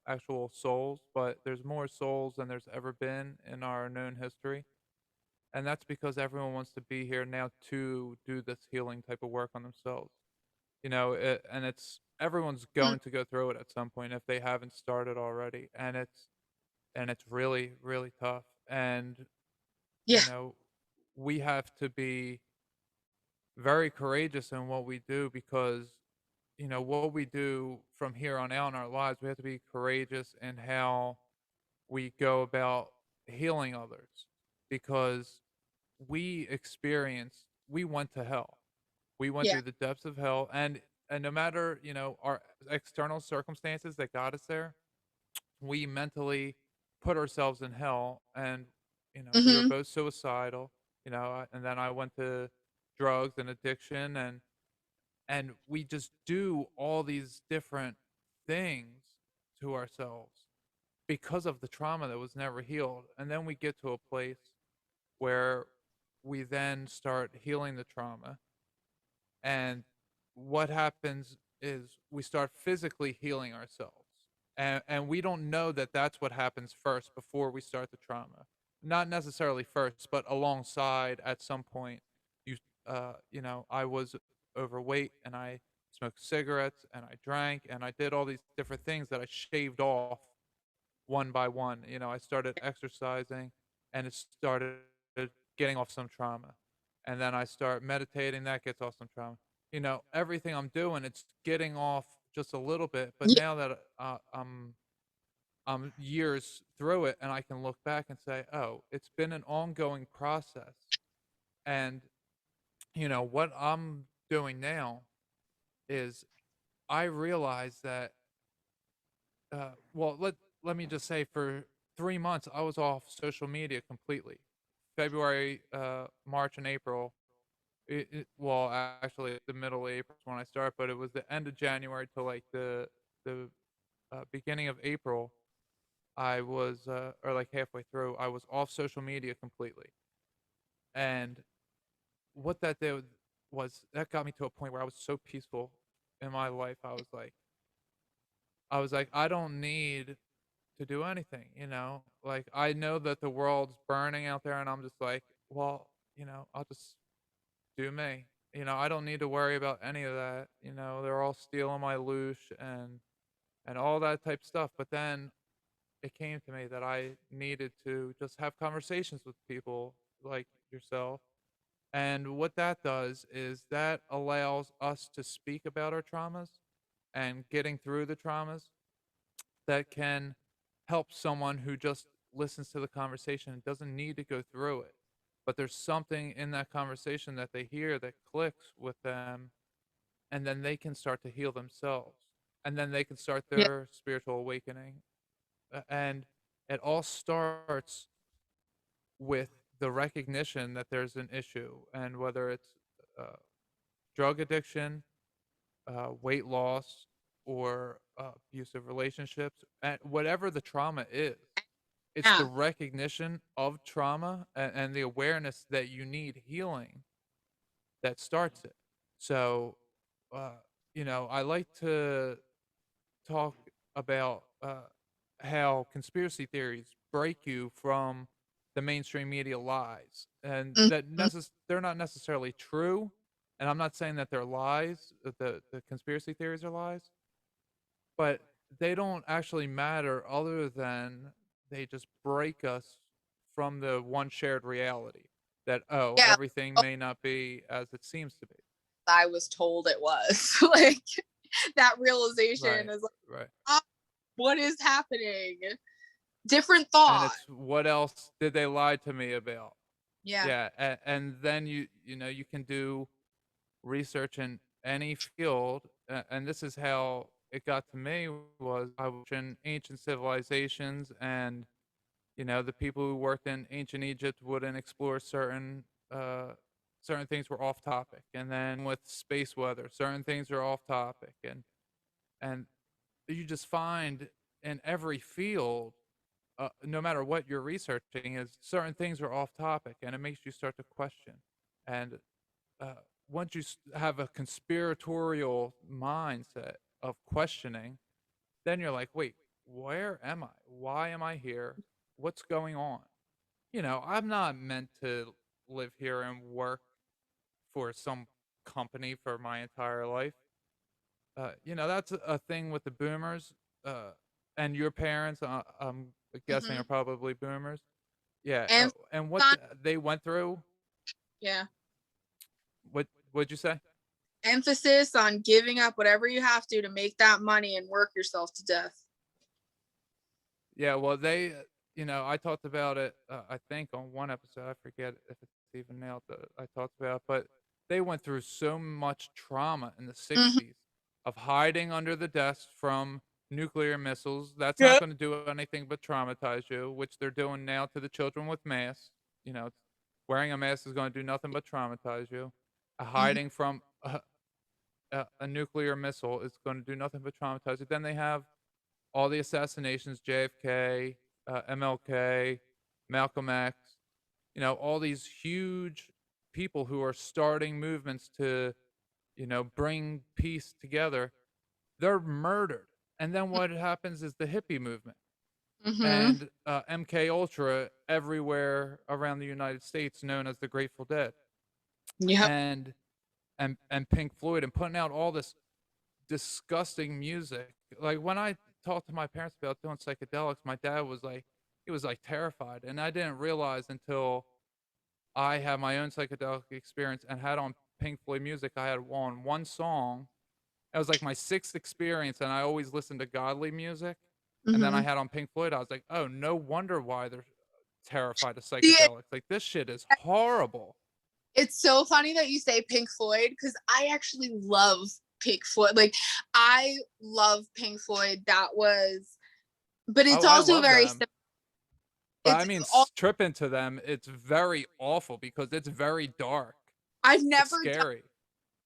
actual souls, but there's more souls than there's ever been in our known history. And that's because everyone wants to be here now to do this healing type of work on themselves. And it's everyone's Mm, going to go through it at some point if they haven't started already, and it's really really tough. And yeah. you know, we have to be very courageous in what we do because what we do from here on out in our lives, we have to be courageous in how we go about healing others because we went to hell. We went Yeah. through the depths of hell, and no matter, our external circumstances that got us there, we mentally put ourselves in hell. And we were Mm-hmm. both suicidal, and then I went to drugs and addiction, and we just do all these different things to ourselves because of the trauma that was never healed. And then we get to a place where we then start healing the trauma. And what happens is we start physically healing ourselves. And we don't know that that's what happens first before we start the trauma. Not necessarily first, but alongside at some point. You, I was overweight and I smoked cigarettes and I drank and I did all these different things that I shaved off one by one. I started exercising and it started getting off some trauma. And then I start meditating, that gets off some trauma. Everything I'm doing, it's getting off just a little bit. But Yeah. now that I'm years through it and I can look back and say, oh, it's been an ongoing process. And, what I'm doing now is I realize that well, let me just say for 3 months I was off social media completely. February, March, and April. Well, actually, the middle of April is when I start, but it was the end of January to like the beginning of April. I was, or like halfway through, I was off social media completely. And what that did was that got me to a point where I was so peaceful in my life. I was like, I don't need to do anything, Like I know that the world's burning out there and I'm just like, well, I'll just do me. I don't need to worry about any of that. They're all stealing my loosh, and and all that type of stuff. But then it came to me that I needed to just have conversations with people like yourself. And what that does is that allows us to speak about our traumas and getting through the traumas that can help someone who just listens to the conversation and doesn't need to go through it. But there's something in that conversation that they hear that clicks with them, and then they can start to heal themselves. And then they can start Yeah. their spiritual awakening. And it all starts with the recognition that there's an issue, and whether it's uh, drug addiction, weight loss, or abusive relationships, and whatever the trauma is, it's the Yeah. recognition of trauma and the awareness that you need healing that starts it. So, uh, I like to talk about how conspiracy theories break you from the mainstream media lies, and that Mhm. they're not necessarily true. And I'm not saying that they're lies, that the conspiracy theories are lies, but they don't actually matter other than they just break us from the one shared reality that, oh, Yeah. everything Oh, may not be as it seems to be. I was told it was like that realization Right, is like, right. ah, what is happening? Different And thought. it's what else did they lie to me about? Yeah. Yeah, and then you can do research in any field, and this is how it got to me. Was I was in ancient civilizations, and the people who worked in ancient Egypt wouldn't explore uh certain things were off topic, and then with space weather, certain things are off topic, and you just find in every field, no matter what you're researching, is certain things are off topic, and it makes you start to question. And uh, once you have a conspiratorial mindset of questioning, then you're like, wait, where am I? Why am I here? What's going on? I'm not meant to live here and work for some company for my entire life. That's a thing with the boomers, uh, and your parents. I'm guessing Hmm. are probably boomers. Yeah, And and what on, they went through. yeah, What'd you say? emphasis on giving up whatever you have to make that money and work yourself to death. Yeah, well, I talked about it. I think on one episode, I forget if it's even now that I talked about, but they went through so much trauma in the Hmm. '60s of hiding under the desk from nuclear missiles. That's not Yeah. going to do anything but traumatize you, which they're doing now to the children with masks. Wearing a mask is going to do nothing but traumatize you. Hmm. Hiding from a nuclear missile is going to do nothing but traumatize you. Then they have all the assassinations, JFK, MLK, Malcolm X, all these huge people who are starting movements to, bring peace together, they're murdered. And then what happens is the hippie movement Hmm. and MK Ultra everywhere around the United States, known as the Grateful Dead, Yep. and and Pink Floyd, and putting out all this disgusting music. Like when I talked to my parents about doing psychedelics, my dad was like, he was like terrified, and I didn't realize until I had my own psychedelic experience and had on Pink Floyd music. I had on one song. It was like my sixth experience, and I always listened to godly music. And then I Hmm. had on Pink Floyd. I was like, oh, no wonder why they're terrified of See, psychedelics. Like this shit is horrible. it's so funny that you say Pink Floyd because I actually love Pink Floyd. Like, I love Pink Floyd. That was, but it's Oh, I also love very, them. But I it's mean, all, tripping to them, it's very awful because it's very dark. I've It's never done, scary.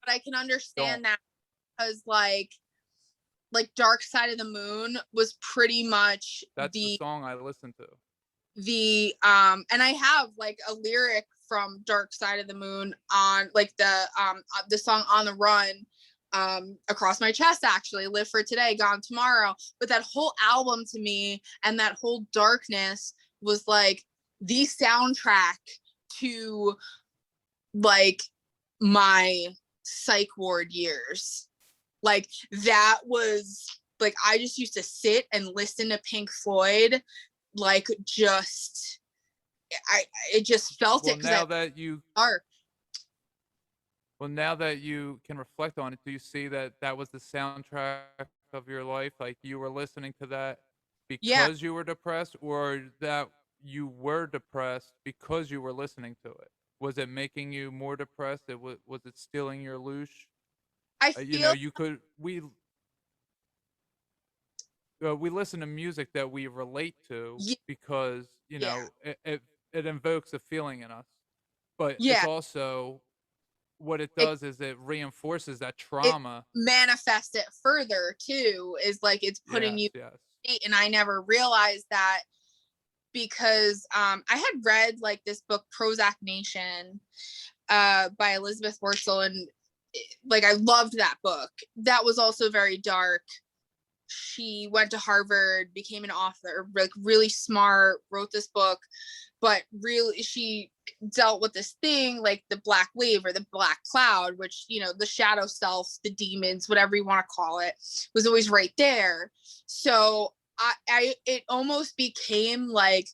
but I can Don't. understand that because like Dark Side of the Moon was pretty much That's the song I listen to. the and I have like a lyric from Dark Side of the Moon on like the song On the Run, across my chest, actually, Live for Today, Gone Tomorrow. But that whole album to me and that whole darkness was like the soundtrack to like my psych ward years. Like that was like I just used to sit and listen to Pink Floyd, like just it just felt Well, it because now I that you dark. well, now that you can reflect on it, do you see that that was the soundtrack of your life? Like you were listening to that Yeah, because you were depressed, or that you were depressed because you were listening to it? Was it making you more depressed? Was it stealing your loosh? I You know, feel you could we listen to music that we relate to yeah, because you yeah, know it invokes a feeling in us, but it's yeah. also what it It does is it reinforces that it trauma. manifests it further too. Is like it's putting Yes, you yes. in state, and I never realized that because I had read like this book Prozac Nation by Elizabeth Wurtzel, and like I loved that book. That was also very dark. She went to Harvard, became an author, like really smart, wrote this book, but really she dealt with this thing like the black wave or the black cloud, which, you know, the shadow self, the demons, whatever you want to call it, was always right there. So I it almost became like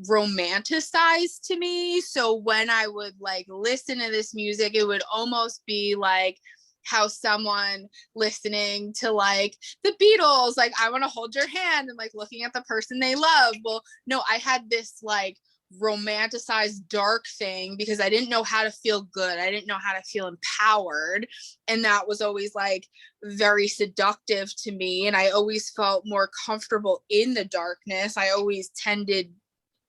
romanticized to me. So when I would like listen to this music, it would almost be like how someone listening to like the Beatles, like I want to hold your hand and like looking at the person they love. Well, no, I had this like romanticized dark thing because I didn't know how to feel good. I didn't know how to feel empowered. And that was always like very seductive to me. And I always felt more comfortable in the darkness. I always tended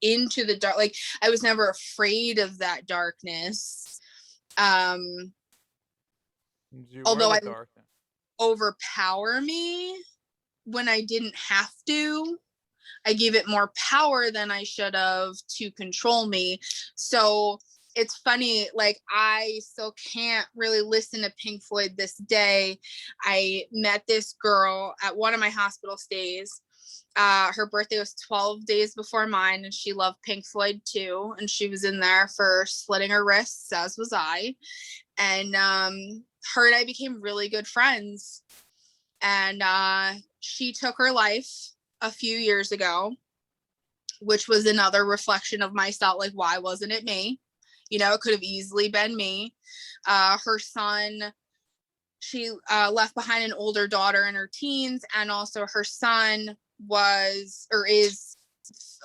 into the dark. Like I was never afraid of that darkness. You were Although the I darkness. overpower me when I didn't have to. I gave it more power than I should have to control me. So it's funny, like I still can't really listen to Pink Floyd this day. I met this girl at one of my hospital stays. Her birthday was 12 days before mine, and she loved Pink Floyd too. And she was in there for slitting her wrists, as was I. And her and I became really good friends. And she took her life a few years ago, which was another reflection of myself. Like, why wasn't it me? You know, it could have easily been me. Her son, she left behind an older daughter in her teens, and also her son was or is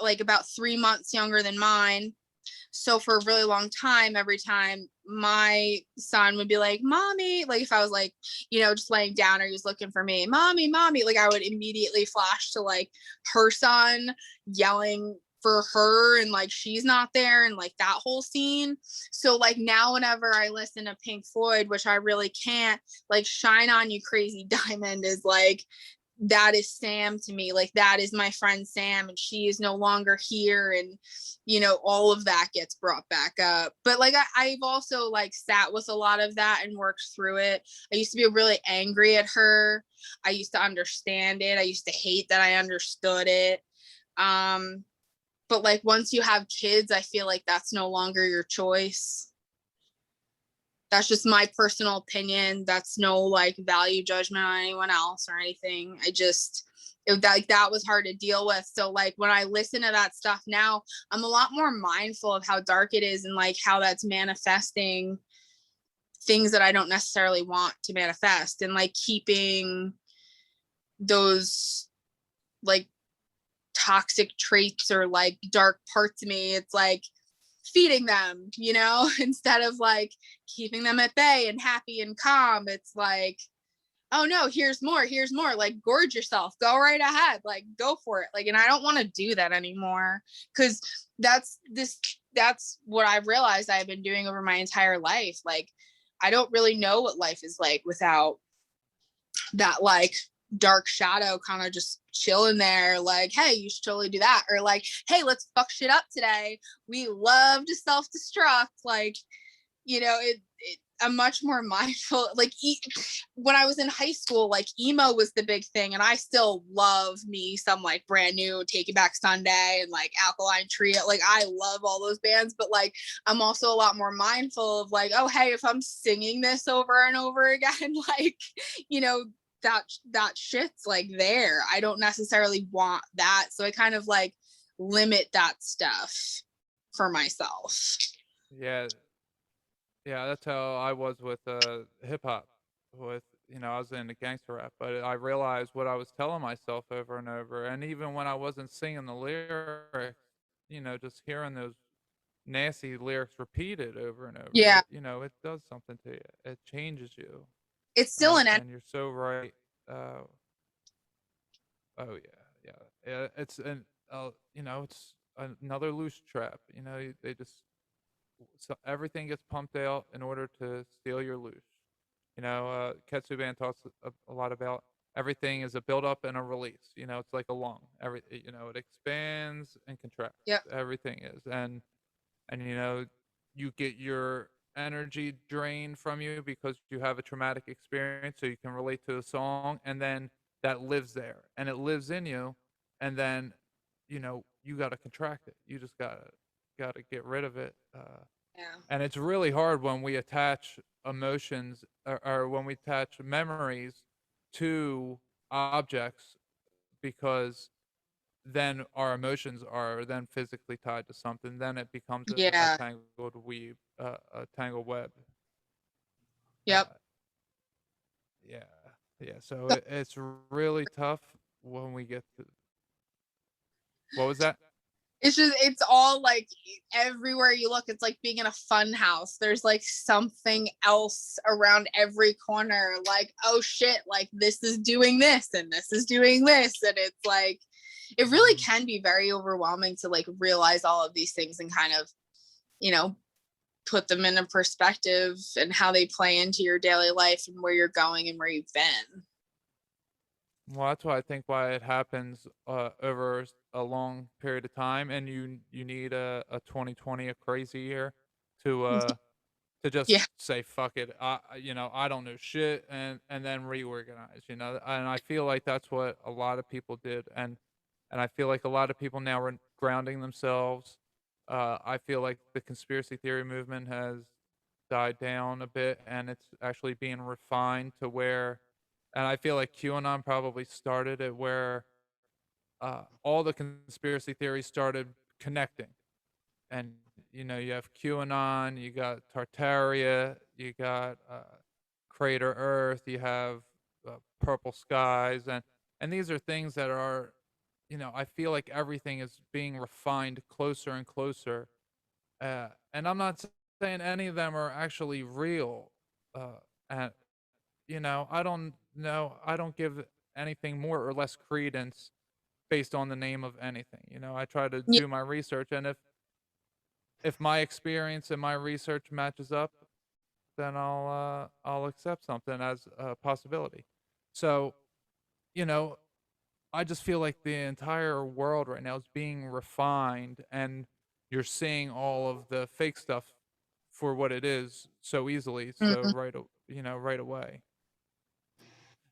like about 3 months younger than mine. So for a really long time, every time my son would be like, Mommy, like if I was like, you know, just laying down or he was looking for me, Mommy, Mommy, like I would immediately flash to like her son yelling for her and like she's not there and like that whole scene. So like now whenever I listen to Pink Floyd, which I really can't, like Shine On You Crazy Diamond is like that is Sam to me. Like that is my friend Sam, and she is no longer here, and you know all of that gets brought back up. But like I've also like sat with a lot of that and worked through it. I used to be really angry at her. I used to understand it. I used to hate that I understood it. But like once you have kids, I feel like that's no longer your choice. That's just my personal opinion. That's no like value judgment on anyone else or anything. I just like that was hard to deal with. So like when I listen to that stuff now, I'm a lot more mindful of how dark it is and like how that's manifesting things that I don't necessarily want to manifest, and like keeping those like toxic traits or like dark parts of me. It's like feeding them, you know, instead of like keeping them at bay and happy and calm. It's like, oh no, here's more, like gorge yourself, go right ahead, like go for it. Like, and I don't want to do that anymore because that's what I've realized I've been doing over my entire life. Like I don't really know what life is like without that like dark shadow kind of just chilling there, like, hey, you should totally do that, or like, hey, let's fuck shit up today, we love to self-destruct. Like, you know, I'm much more mindful. Like when I was in high school, like emo was the big thing, and I still love me some like Brand New, Take It Back Sunday, and like Alkaline Trio. Like I love all those bands, but like I'm also a lot more mindful of like, oh hey, if I'm singing this over and over again, like, you know, that shit's like there. I don't necessarily want that, so I kind of like limit that stuff for myself. Yeah, yeah, that's how I was with hip hop. With I was into gangster rap, but I realized what I was telling myself over and over, and even when I wasn't singing the lyrics, just hearing those nasty lyrics repeated over and over, Yeah, it does something to you. It changes you, it's still an and you're so right. Uh, oh yeah, yeah. It's it's another loose trap. They just so everything gets pumped out in order to steal your loose. Ketsuban talks a lot about everything is a build up and a release. It's like a lung. It expands and contracts. yep. Everything is, and you get your energy drained from you because you have a traumatic experience, so you can relate to a song, and then that lives there and it lives in you, and then you got to contract it. You just got to get rid of it. Yeah. And it's really hard when we attach emotions, or when we attach memories to objects, because then our emotions are then physically tied to something. Then it becomes a Yeah. tangled weave, a tangled web. Yep. Uh, yeah, yeah. So it's really tough when we get to. What was that? It's just, it's all like everywhere you look, it's like being in a fun house. There's like something else around every corner, like, oh shit, like this is doing this and this is doing this, and it's like it really Mhm. can be very overwhelming to like realize all of these things and kind of, you know, put them in a perspective and how they play into your daily life and where you're going and where you've been. Well, that's why it happens over a long period of time, and you need a 2020, a crazy year, to to Yeah. just say fuck it. I don't know shit, and then reorganize. And I feel like that's what a lot of people did, and I feel like a lot of people now are grounding themselves. I feel like the conspiracy theory movement has died down a bit, and it's actually being refined to where, and I feel like QAnon probably started it where all the conspiracy theories started connecting. And you have QAnon, you got Tartaria, you got Crater Earth, you have Purple Skies, and these are things that are, I feel like everything is being refined closer and closer. And I'm not saying any of them are actually real. And I don't know. I don't give anything more or less credence based on the name of anything. I try to Yeah. do my research, and if my experience and my research matches up, then I'll accept something as a possibility. So, you know, I just feel like the entire world right now is being refined, and you're seeing all of the fake stuff for what it is so easily, so Mhm. right away.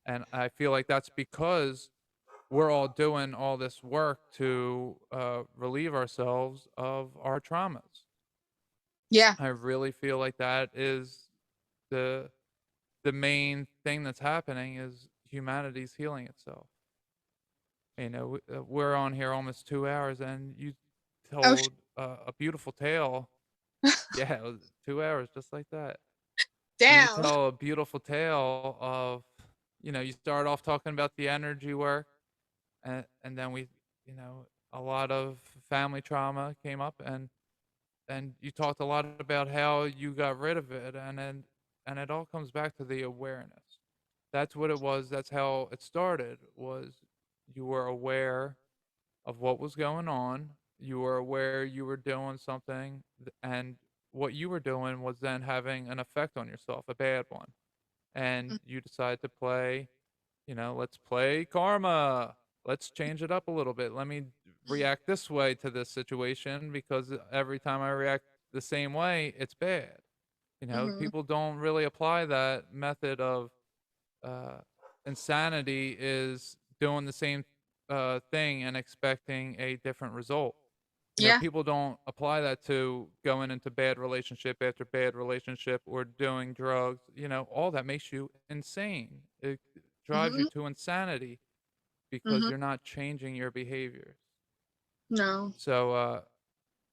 And I feel like that's because we're all doing all this work to relieve ourselves of our traumas. Yeah. I really feel like that is the the main thing that's happening is humanity's healing itself. We're on here almost 2 hours, and you Oh, told a beautiful tale. Yeah, it was 2 hours just like that. You damn. tell a beautiful tale of, you start off talking about the energy work, and then a lot of family trauma came up, and you talked a lot about how you got rid of it, and it all comes back to the awareness. That's what it was. That's how it started. Was you were aware of what was going on. You were aware you were doing something, and what you were doing was then having an effect on yourself, a bad one. And you decide to play, let's play karma. Let's change it up a little bit. Let me react this way to this situation, because every time I react the same way, it's bad. Hmm. People don't really apply that method of uh, insanity, is doing the same thing and expecting a different result. Yeah. People don't apply that to going into bad relationship after bad relationship or doing drugs. All that makes you insane. drives you Mhm. to insanity because Mhm. you're not changing your behaviors. No. So,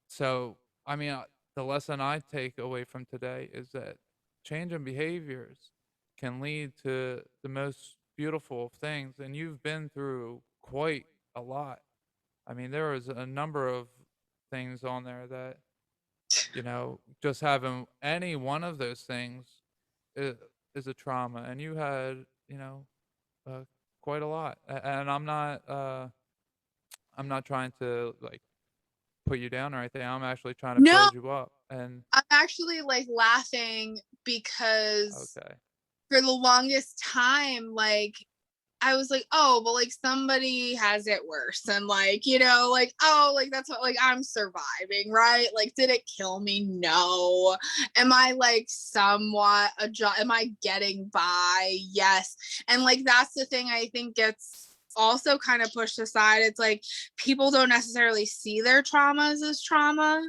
so I mean, the lesson I take away from today is that changing behaviors can lead to the most beautiful of things, and you've been through quite a lot. I mean, there was a number of things on there that, just having any one of those things is, is a trauma, and you had, uh, quite a lot. And I'm not trying to like put you down or anything. I'm actually trying to No, build you up. And I'm actually like laughing because okay, for the longest time, like I was like, oh, but like somebody has it worse. And like, like, oh, like that's what, like I'm surviving, right? Like, did it kill me? No. Am I like somewhat am I getting by? Yes. And like, that's the thing I think gets also kind of pushed aside. It's like people don't necessarily see their traumas as trauma.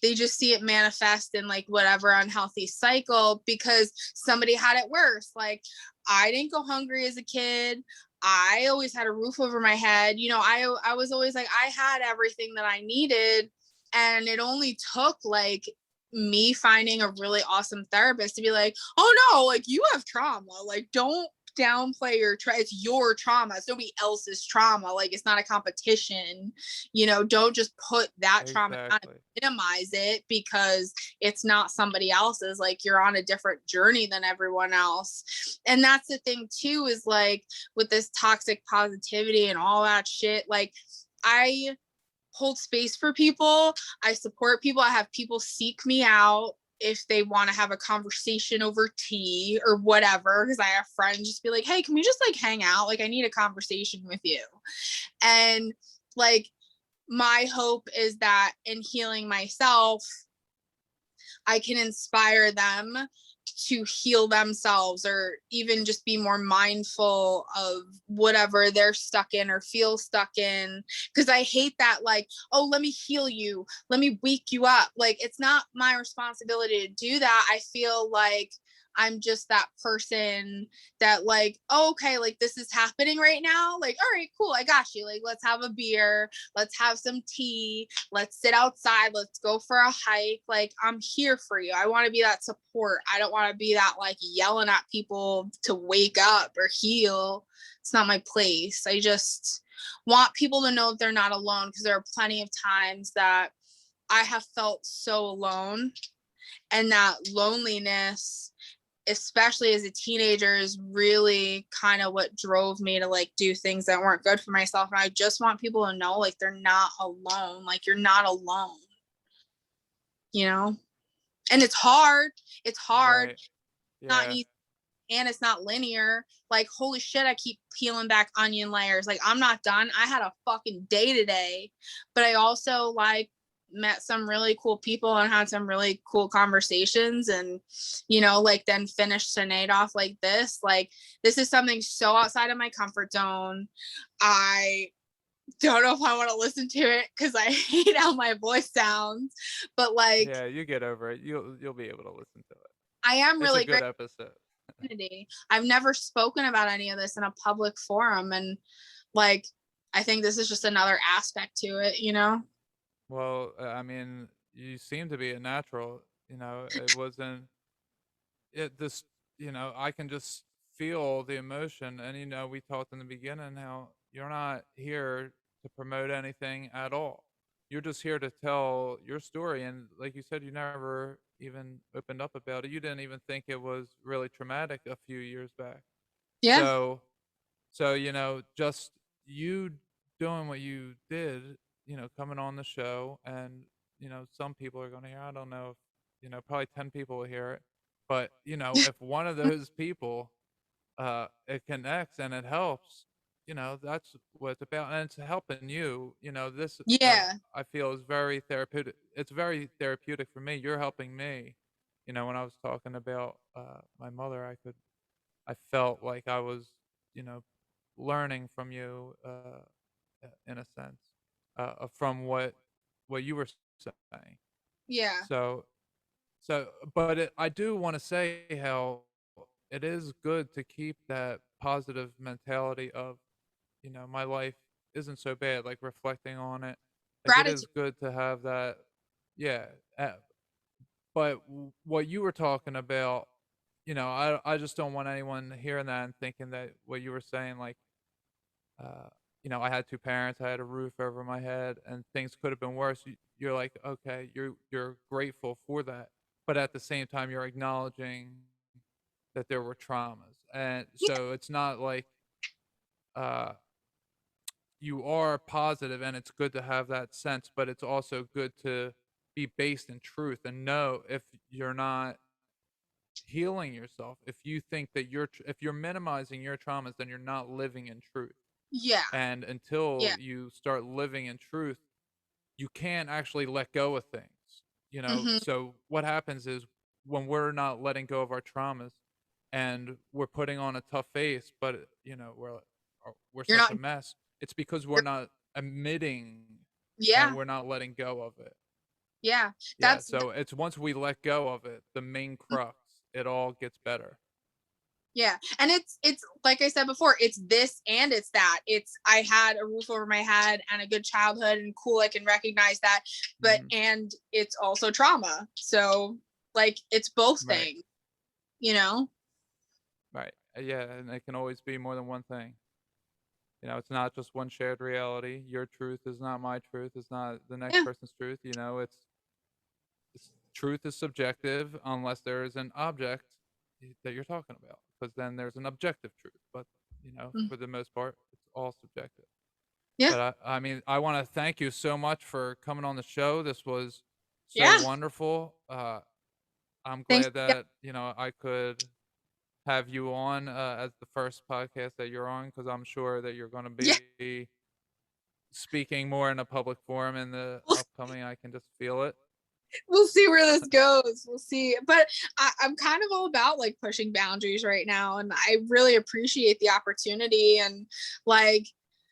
They just see it manifest in like whatever unhealthy cycle because somebody had it worse. Like I didn't go hungry as a kid. I always had a roof over my head. I was always like I had everything that I needed, and it only took like me finding a really awesome therapist to be like, oh no, like you have trauma. Like don't downplay it's your trauma. It's nobody else's trauma. Like it's not a competition. Don't just put that trauma on, exactly. minimize it because it's not somebody else's. Like you're on a different journey than everyone else. And that's the thing too, is like with this toxic positivity and all that shit, like I hold space for people. I support people. I have people seek me out if they want to have a conversation over tea or whatever, because I have friends just be like, hey, can we just like hang out? Like I need a conversation with you. And like my hope is that in healing myself, I can inspire them to heal themselves or even just be more mindful of whatever they're stuck in or feel stuck in. Because I hate that, like, oh, let me heal you, let me wake you up. Like, it's not my responsibility to do that. I feel like I'm just that person that like, oh, okay, like this is happening right now. Like, all right, cool, I got you. Like, let's have a beer, let's have some tea, let's sit outside, let's go for a hike. Like, I'm here for you. I want to be that support. I don't want to be that like yelling at people to wake up or heal. It's not my place. I just want people to know that they're not alone, because there are plenty of times that I have felt so alone, and that loneliness, especially as a teenager, is really kind of what drove me to like do things that weren't good for myself. And I just want people to know like they're not alone. Like you're not alone, you know? And it's hard. It's hard. Right. Not Yeah. easy, and it's not linear. Like holy shit, I keep peeling back onion layers. Like I'm not done. I had a fucking day today, but I also like met some really cool people and had some really cool conversations, and like then finished the night off like this. Like this is something so outside of my comfort zone. I don't know if I want to listen to it because I hate how my voice sounds, but like Yeah, you get over it. You'll be able to listen to it. I am It's a really good grateful. episode. I've never spoken about any of this in a public forum, and like I think this is just another aspect to it. Well, I mean, you seem to be a natural. It wasn't it this. I can just feel the emotion, and we talked in the beginning how you're not here to promote anything at all. You're just here to tell your story, and like you said, you never even opened up about it. You didn't even think it was really traumatic a few years back. Yeah. So just you doing what you did, coming on the show, and some people are going to hear. I don't know if probably 10 people will hear it, but if one of those people it connects and it helps, that's what it's about, and it's helping you. This Yeah. I feel is very therapeutic. It's very therapeutic for me. You're helping me. When I was talking about my mother, I felt like I was, you know, learning from you, in a sense, from what you were saying. Yeah. So, but I do want to say how it is good to keep that. positive mentality of, my life isn't so bad, like reflecting on it. Like it is Gratitude. good to have that. Yeah. But what you were talking about, I just don't want anyone hearing that and thinking that what you were saying, like, uh, I had two parents, I had a roof over my head, and things could have been worse. You're like, okay, you're grateful for that, but at the same time, you're acknowledging that there were traumas, and Yeah, so it's not like uh, you are positive, and it's good to have that sense, but it's also good to be based in truth and know if you're not healing yourself, if you think that if you're minimizing your traumas, then you're not living in truth. yeah, And until yeah. you start living in truth, you can't actually let go of things. Hmm. So what happens is when we're not letting go of our traumas and we're putting on a tough face, but we're You're such not. a mess. It's because we're You're, not admitting and yeah, we're not letting go of it. yeah. Yeah, That's so it's once we let go of it, the main crux, it all gets better. Yeah. And it's like I said before, it's this and it's that. It's I had a roof over my head and a good childhood and cool, I can recognize that. But Mhm. and it's also trauma. So like it's both Right. things, you know? Right. Yeah, and it can always be more than one thing. It's not just one shared reality. Your truth is not my truth. It's not the next Yeah. person's truth. Truth is subjective unless there is an object that you're talking about, because then there's an objective truth. But Mm. for the most part, it's all subjective. Yeah. But I mean, I want to thank you so much for coming on the show. This was so Yeah. wonderful. I'm Thanks. glad Yeah. that I could have you on as the first podcast that you're on, because I'm sure that you're going to Yeah. be speaking more in a public forum in the We'll, upcoming. I can just feel it. we'll see where this goes. We'll see. But I'm kind of all about like pushing boundaries right now. And I really appreciate the opportunity and like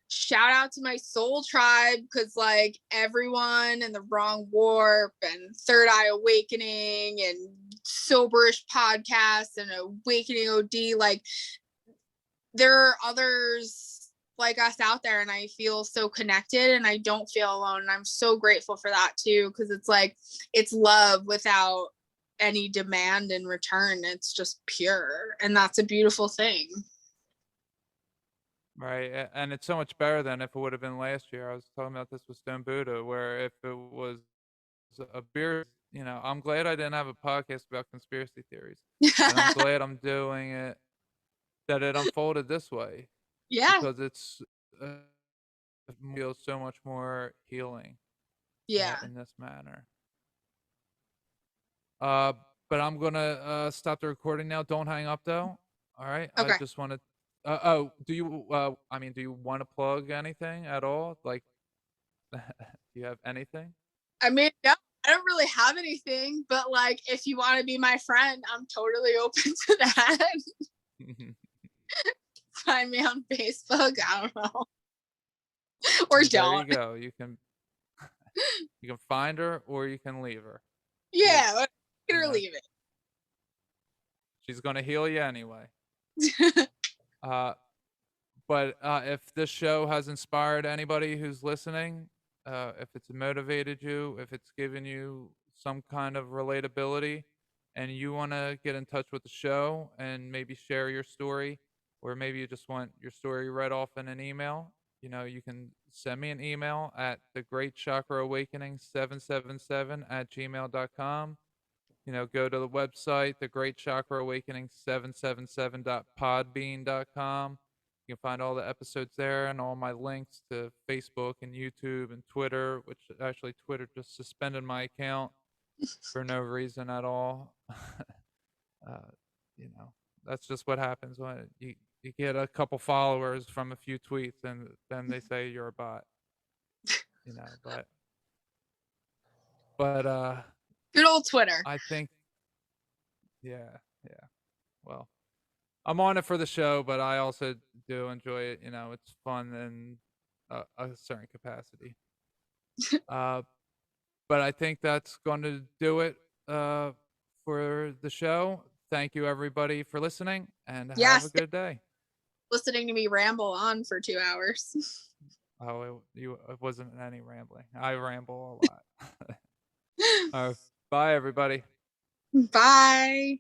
shout out to my soul tribe because like everyone in the wrong warp and third eye awakening and soberish podcast and awakening od like there are others like us out there and I feel so connected and I don't feel alone and I'm so grateful for that too because it's like it's love without any demand in return. It's just pure and that's a beautiful thing. Right. And it's so much better than if it would have been last year. I was talking about this with Stone Buddha, where if it was a beer, I'm glad I didn't have a podcast about conspiracy theories. And I'm glad I'm doing it, that it unfolded this way, Yeah. because uh, it feels so much more healing Yeah. in this manner. Uh, but I'm gonna stop the recording now. Don't hang up though. All right. I Okay. just want to. Oh, do you? I mean, do you want to plug anything at all? Like, do you have anything? I mean, no, I don't really have anything, but like if you want to be my friend, I'm totally open to that. Find me on Facebook. I don't know. Or Well, there you don't. go. You can find her or you can leave her. Choose. Yeah. Get You or know, leave she's gonna heal you anyway. it. Uh, but if this show has inspired anybody who's listening, if it's motivated you, if it's given you some kind of relatability, and you want to get in touch with the show and maybe share your story, or maybe you just want your story read off in an email, you can send me an email at the great chakra awakening 777 at gmail.com. Go to the website, the Great Chakra Awakening 777.podbean.com. You can find all the episodes there and all my links to Facebook and YouTube and Twitter, which actually Twitter just suspended my account for no reason at all. uh, you know, that's just what happens when you get a couple followers from a few tweets and then they say you're a bot, but Good old Twitter. I think, yeah, yeah. Well, I'm on it for the show, but I also do enjoy it. It's fun in a certain capacity. Uh, but I think that's going to do it uh, for the show. Thank you, everybody, for listening, and have a Yes. good day. listening to me ramble on for 2 hours. Oh, it wasn't any rambling. I ramble a lot. Bye, everybody. Bye.